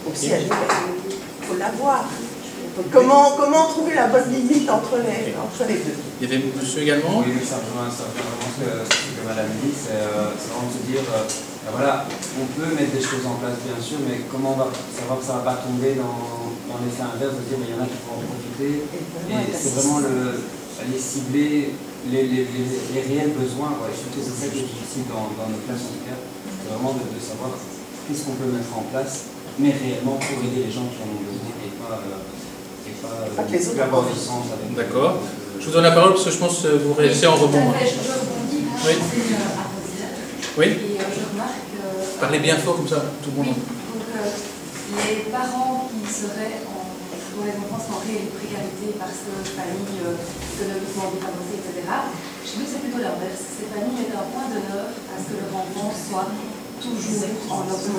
aussi à gérer, il faut l'avoir. Comment trouver la bonne limite entre les deux? Il y avait monsieur également. Oui, ça rejoint vraiment ce que madame dit, c'est vraiment de se dire, voilà, on peut mettre des choses en place bien sûr, mais comment on va savoir que ça ne va pas tomber dans l'effet inverse, de dire, mais il y en a qui vont en profiter, et c'est vraiment aller cibler les réels besoins, ouais. Je trouve que c'est ça qui est difficile dans nos classes en tout cas, c'est vraiment de savoir qu'est-ce qu'on peut mettre en place, mais réellement pour aider les gens qui en ont besoin et pas l'abolissance. D'accord. Je vous donne la parole parce que je pense que vous réagissez en rebond. Je rebondis, oui. À Roselle. Oui. Et je remarque que... Parlez bien fort comme ça, tout le monde. Oui. Donc les parents qui seraient dont les enfants sont en réelle précarité parce que famille économiquement défavorisée, etc. Chez nous, c'est plutôt l'inverse. Ces familles mettent un point d'honneur à ce que leur enfant soit toujours en option,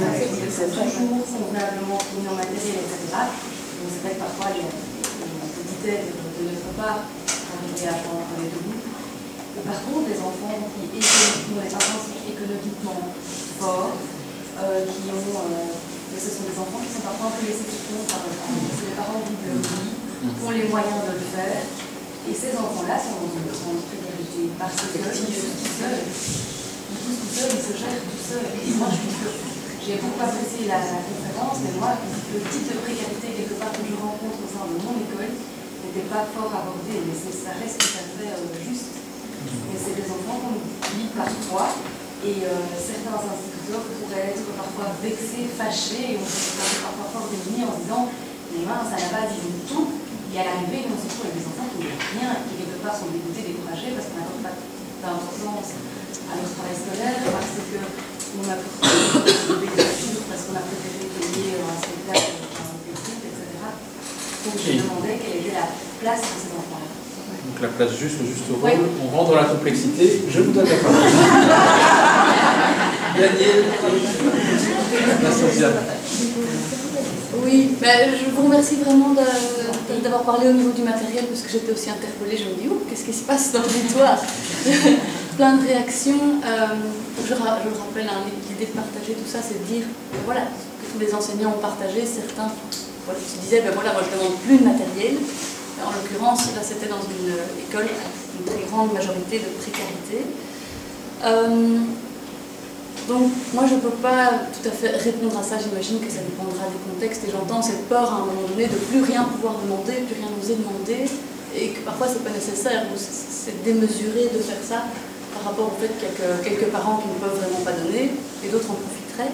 c'est toujours convenablement fourni en matériel, etc. Donc c'est vrai que parfois les petites aides de notre part arriver à prendre les deux bouts. Et par contre, les enfants qui économiquement, les parents économiquement forts, qui ont, ce sont des enfants qui sont parfois un peu laissés tout compte par leurs parents. Les parents vivent leur vie, ont les moyens de le faire, et ces enfants-là sont dans une grande précarité parce qu'ils vivent tout seuls. Ils poussent tout seuls, ils se gèrent tout seuls. Et moi, j'ai beaucoup apprécié la conférence, mais moi, le type de précarité quelque part que je rencontre au sein de mon école n'était pas fort abordé, mais ça reste tout à fait juste. Mais c'est des enfants qu'on vit parfois, et certains instituteurs pourraient être parfois vexés, fâchés, et on peut parfois fort démunis en disant mais mince, ça n'a pas dit du tout. Et à l'arrivée, on se trouve avec des enfants qui n'ont rien, qui quelque part sont dégoûtés, découragés, parce qu'on n'apporte pas d'importance à leur travail scolaire, parce qu'on a des lectures, parce qu'on a préféré payer un spectacle, un petit, etc. Donc je me demandais quelle était la place de ces enfants-là. Donc la place juste, le juste rôle, on rentre dans la complexité, je vous donne la parole. Daniel, oui, ben, je vous remercie vraiment d'avoir parlé au niveau du matériel, parce que j'étais aussi interpellée, je me dis, oh, qu'est-ce qui se passe dans l'auditoire? Plein de réactions. Je le rappelle, hein, l'idée de partager tout ça, c'est de dire, ben, voilà, que tous les enseignants ont partagé, certains voilà, se disaient, ben voilà, moi je ne demande plus de matériel. En l'occurrence, là c'était dans une école, une très grande majorité de précarité. Donc moi je ne peux pas tout à fait répondre à ça, j'imagine que ça dépendra des contextes et j'entends cette peur à un moment donné de plus rien pouvoir demander, plus rien oser demander et que parfois c'est pas nécessaire ou c'est démesuré de faire ça par rapport au fait qu'il y a quelques parents qui ne peuvent vraiment pas donner et d'autres en profiteraient.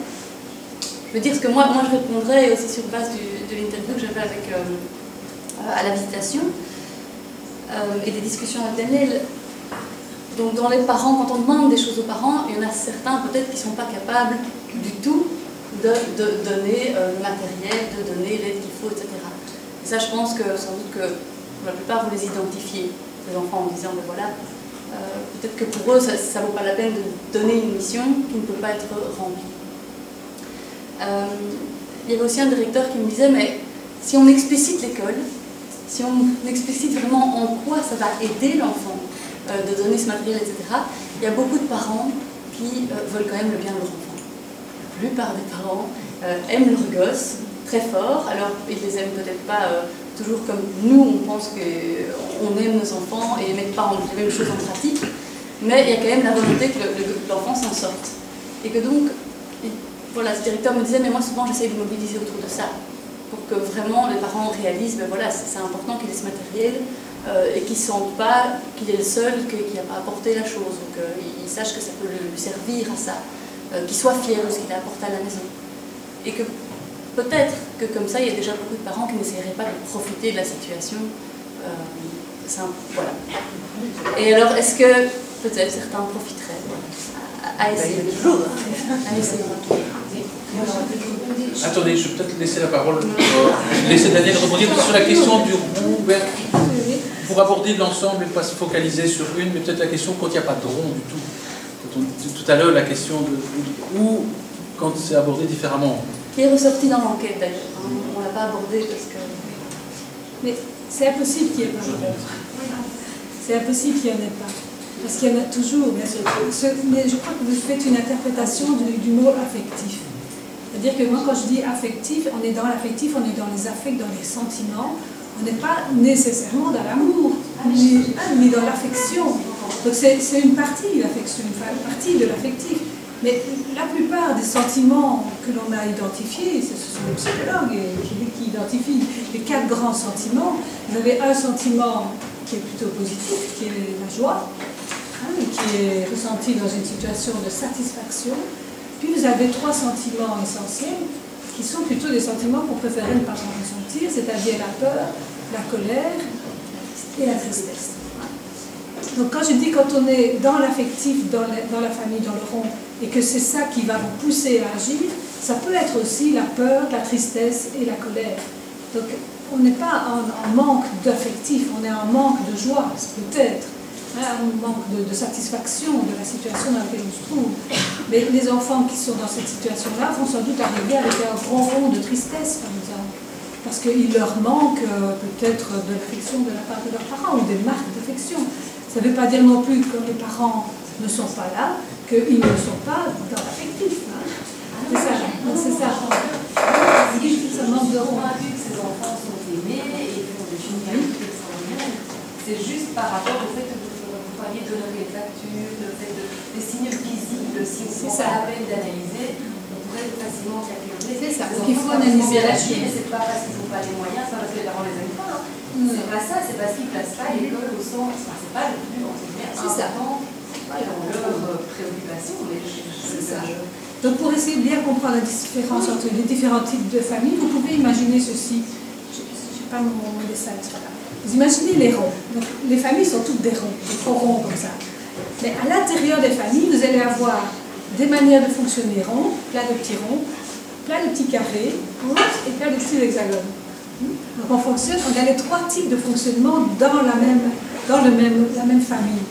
Je veux dire ce que moi je répondrais aussi sur base de l'interview que j'avais avec à la visitation et des discussions avec Daniel. Donc dans les parents, quand on demande des choses aux parents, il y en a certains peut-être qui ne sont pas capables du tout de donner le matériel, de donner l'aide qu'il faut, etc. Et ça je pense que sans doute que pour la plupart vous les identifiez, les enfants, en disant ben voilà, peut-être que pour eux ça ne vaut pas la peine de donner une mission qui ne peut pas être remplie. Il y avait aussi un directeur qui me disait mais si on explicite l'école, si on explicite vraiment en quoi ça va aider l'enfant de donner ce matériel, etc., il y a beaucoup de parents qui veulent quand même le bien de leur enfant. La plupart des parents aiment leurs gosses très fort, alors ils les aiment peut-être pas toujours comme nous, on pense qu'on aime nos enfants et mettent pas les mêmes choses en pratique, mais il y a quand même la volonté que l'enfant s'en sorte. Et que donc, voilà, ce directeur me disait, mais moi souvent j'essaye de mobiliser autour de ça, pour que vraiment les parents réalisent, ben voilà, c'est important qu'il ait ce matériel, et qu'ils ne sentent pas qu'il est le seul qui n'a pas apporté la chose, ou qu'il sache que ça peut lui servir à ça, qu'il soit fier de ce qu'il a apporté à la maison. Et que peut-être que comme ça, il y a déjà beaucoup de parents qui n'essaieraient pas de profiter de la situation. Voilà. Et alors, est-ce que peut-être certains profiteraient à essayer toujours à essayer. Attendez, je vais peut-être laisser la parole, laisser Daniel rebondir sur la question du rond vert. Pour aborder l'ensemble et ne pas se focaliser sur une, mais peut-être la question quand il n'y a pas de rond du tout. Quand on dit tout à l'heure la question de ou quand c'est abordé différemment. Qui est ressorti dans l'enquête d'ailleurs. On ne l'a pas abordé parce que. Mais c'est impossible qu'il n'y ait pas de rond. C'est impossible qu'il n'y en ait pas. Parce qu'il y en a toujours, bien sûr. Mais je crois que vous faites une interprétation du mot affectif. C'est-à-dire que moi, quand je dis affectif, on est dans l'affectif, on est dans les affects, dans les sentiments. On n'est pas nécessairement dans l'amour, mais dans l'affection. Donc c'est une partie, l'affection, une partie de l'affectif. Mais la plupart des sentiments que l'on a identifiés, ce sont les psychologues qui identifient les 4 grands sentiments. Vous avez un sentiment qui est plutôt positif, qui est la joie, qui est ressenti dans une situation de satisfaction. Puis vous avez 3 sentiments essentiels, qui sont plutôt des sentiments qu'on préférait ne pas ressentir, c'est-à-dire la peur, la colère et la tristesse. Donc quand je dis quand on est dans l'affectif, dans la famille, dans le rond, et que c'est ça qui va vous pousser à agir, ça peut être aussi la peur, la tristesse et la colère. Donc on n'est pas en manque d'affectif, on est en manque de joie, peut-être, un manque de satisfaction de la situation dans laquelle on se trouve. Mais les enfants qui sont dans cette situation-là vont sans doute arriver avec un grand rond de tristesse, par exemple. Parce qu'il leur manque peut-être de l'affection de la part de leurs parents ou des marques d'affection. Ça ne veut pas dire non plus que les parents ne sont pas là, qu'ils ne sont pas dans l'affectif. Hein. C'est ça. C'est ça. Ça manque de rond. Que ces enfants sont aimés et font des choses extraordinaires. C'est juste par rapport au fait que vous parliez de leur exactitude, des signes visibles, si on prend la peine d'analyser, on pourrait facilement catégoriser. C'est ça. Donc il faut analyser la chier, mais c'est pas parce qu'ils n'ont pas les moyens, c'est pas parce que les parents les aiment pas. C'est pas ça, c'est parce qu'ils ne placent pas l'école au centre. C'est pas le plus important dans leur préoccupation. C'est ça. Donc pour essayer de bien comprendre la différence entre les différents types de familles, vous pouvez imaginer ceci. Je n'ai pas mon dessin, c'est pas grave. Vous imaginez les ronds. Donc, les familles sont toutes des ronds, des gros ronds comme ça. Mais à l'intérieur des familles, vous allez avoir des manières de fonctionner ronds, plein de petits ronds, plein de petits carrés, et plein de petits hexagones. Donc on a les trois types de fonctionnement dans la même famille.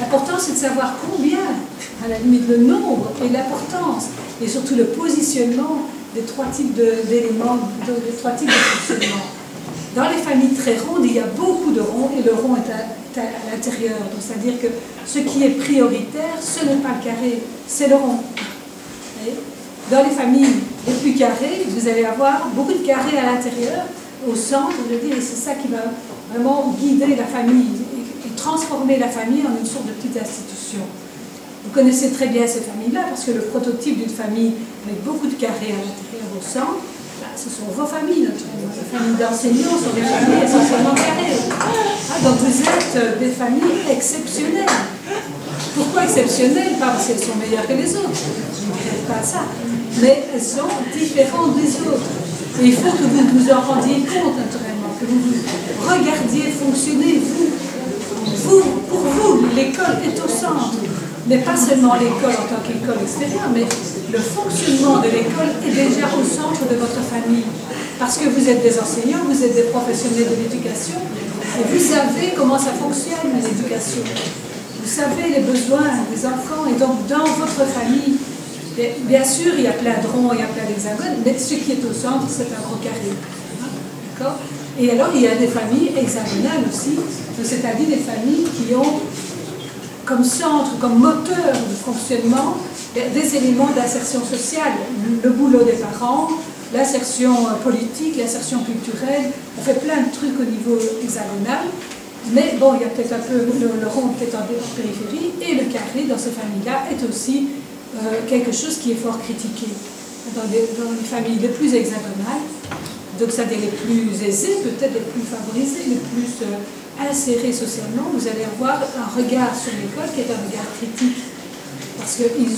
L'important, c'est de savoir combien, à la limite le nombre et l'importance, et surtout le positionnement des trois types d'éléments, des trois types de fonctionnement. Dans les familles très rondes, il y a beaucoup de ronds et le rond est à l'intérieur. C'est-à-dire que ce qui est prioritaire, ce n'est pas le carré, c'est le rond. Dans les familles les plus carrées, vous allez avoir beaucoup de carrés à l'intérieur, au centre, je veux dire, et c'est ça qui va vraiment guider la famille et transformer la famille en une sorte de petite institution. Vous connaissez très bien ces familles-là, parce que le prototype d'une famille avec beaucoup de carrés à l'intérieur au centre, ce sont vos familles, naturellement. Les familles d'enseignants sont des familles essentiellement carrées. Donc vous êtes des familles exceptionnelles. Pourquoi exceptionnelles? Pas parce qu'elles sont meilleures que les autres, je ne dirais pas ça, mais elles sont différentes des autres. Et il faut que vous vous en rendiez compte, naturellement, que vous regardiez fonctionner, pour vous, l'école est au centre. Mais pas seulement l'école en tant qu'école extérieure, mais le fonctionnement de l'école est déjà au centre de votre famille. Parce que vous êtes des enseignants, vous êtes des professionnels de l'éducation, et vous savez comment ça fonctionne, l'éducation. Vous savez les besoins des enfants, et donc dans votre famille, bien sûr, il y a plein de ronds, il y a plein d'hexagones, mais ce qui est au centre, c'est un gros carré. D'accord? Et alors, il y a des familles hexagonales aussi, c'est-à-dire des familles qui ont comme centre, comme moteur de fonctionnement, des éléments d'insertion sociale, le boulot des parents, l'insertion politique, l'insertion culturelle, on fait plein de trucs au niveau hexagonal, mais bon, il y a peut-être un peu le rond peut-être en périphérie, et le carré dans ces familles-là est aussi quelque chose qui est fort critiqué. Dans les familles les plus hexagonales, donc c'est-à-dire les plus aisées, peut-être les plus favorisées, les plus insérées socialement, vous allez avoir un regard sur l'école qui est un regard critique. Parce qu'ils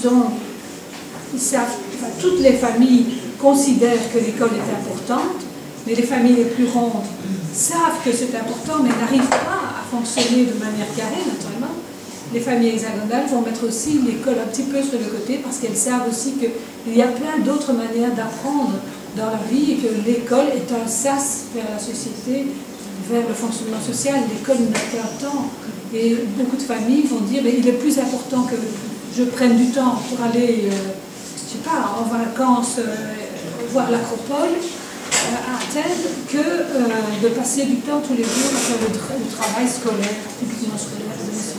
savent, enfin, toutes les familles considèrent que l'école est importante, mais les familles les plus rondes savent que c'est important, mais n'arrivent pas à fonctionner de manière carrée, naturellement. Les familles hexagonales vont mettre aussi l'école un petit peu sur le côté, parce qu'elles savent aussi qu'il y a plein d'autres manières d'apprendre dans la vie, et que l'école est un sas vers la société, vers le fonctionnement social. L'école n'a qu'un temps. Et beaucoup de familles vont dire, mais il est plus important que je prenne du temps pour aller, je sais pas, en vacances, voir l'Acropole à Athènes, que de passer du temps tous les jours à faire le travail scolaire, typiquement scolaire de monsieur.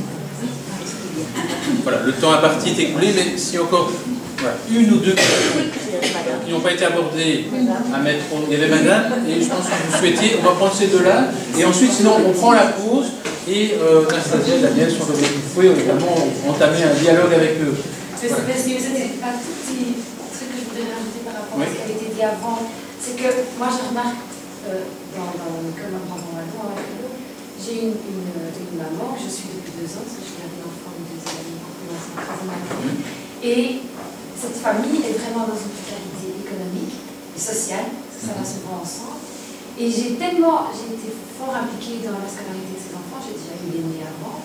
Voilà, le temps imparti est écoulé, mais si encore voilà, une ou deux questions qui n'ont pas été abordées à mettre, il y avait madame, et je pense que vous souhaitiez, on va prendre ces deux-là, et ensuite sinon on prend la pause, et Nastasia et Daniel sont avec vous pouvez également entamer un dialogue avec eux. Voilà. Parce que c'est un tout petit truc que je voudrais rajouter par rapport à ce qui avait été dit avant, c'est que moi je remarque dans l'école d'enfants en j'ai une maman que je suis depuis 2 ans, parce que je garde l'enfant de 2 ans, et cette famille est vraiment dans une précarité économique et sociale, parce que ça va souvent ensemble. Et j'ai été fort impliquée dans la scolarité de ces enfants, j'ai déjà eu des nés avant.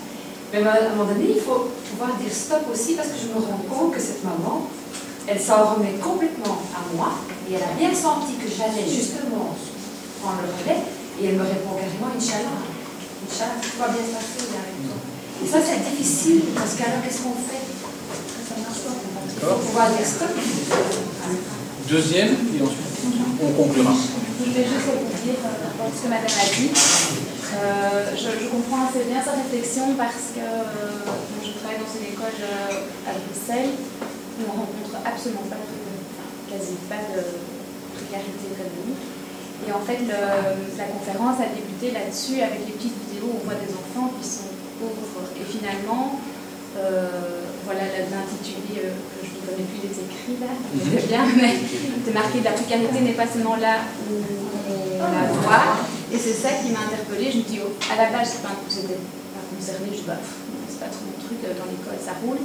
Mais à un moment donné, il faut pouvoir dire stop aussi, parce que je me rends compte que cette maman, elle s'en remet complètement à moi, et elle a bien senti que j'allais justement prendre le relais, et elle me répond carrément Inch'Allah. Inch'Allah, tout va bien se passer avec toi. Et ça, c'est difficile, parce qu'alors, qu'est-ce qu'on fait? Ça marche pas. D'accord. On va dire stop. Deuxième, et ensuite on conclura. Je vais juste rebondir par rapport à ce que madame a dit. Je comprends assez bien sa réflexion parce que je travaille dans une école à Bruxelles où on rencontre absolument pas quasi pas de précarité économique. Et en fait, la conférence a débuté là-dessus avec les petites vidéos où on voit des enfants qui sont pauvres. Et finalement, voilà l'intitulé que je ne connais plus les écrits là, c'est bien, mais c'est marqué la précarité n'est pas seulement là où on la voit. Et c'est ça qui m'a interpellée. Je me dis, à la base, j'étais pas concernée, je dis, c'est pas trop mon truc, dans l'école ça roule.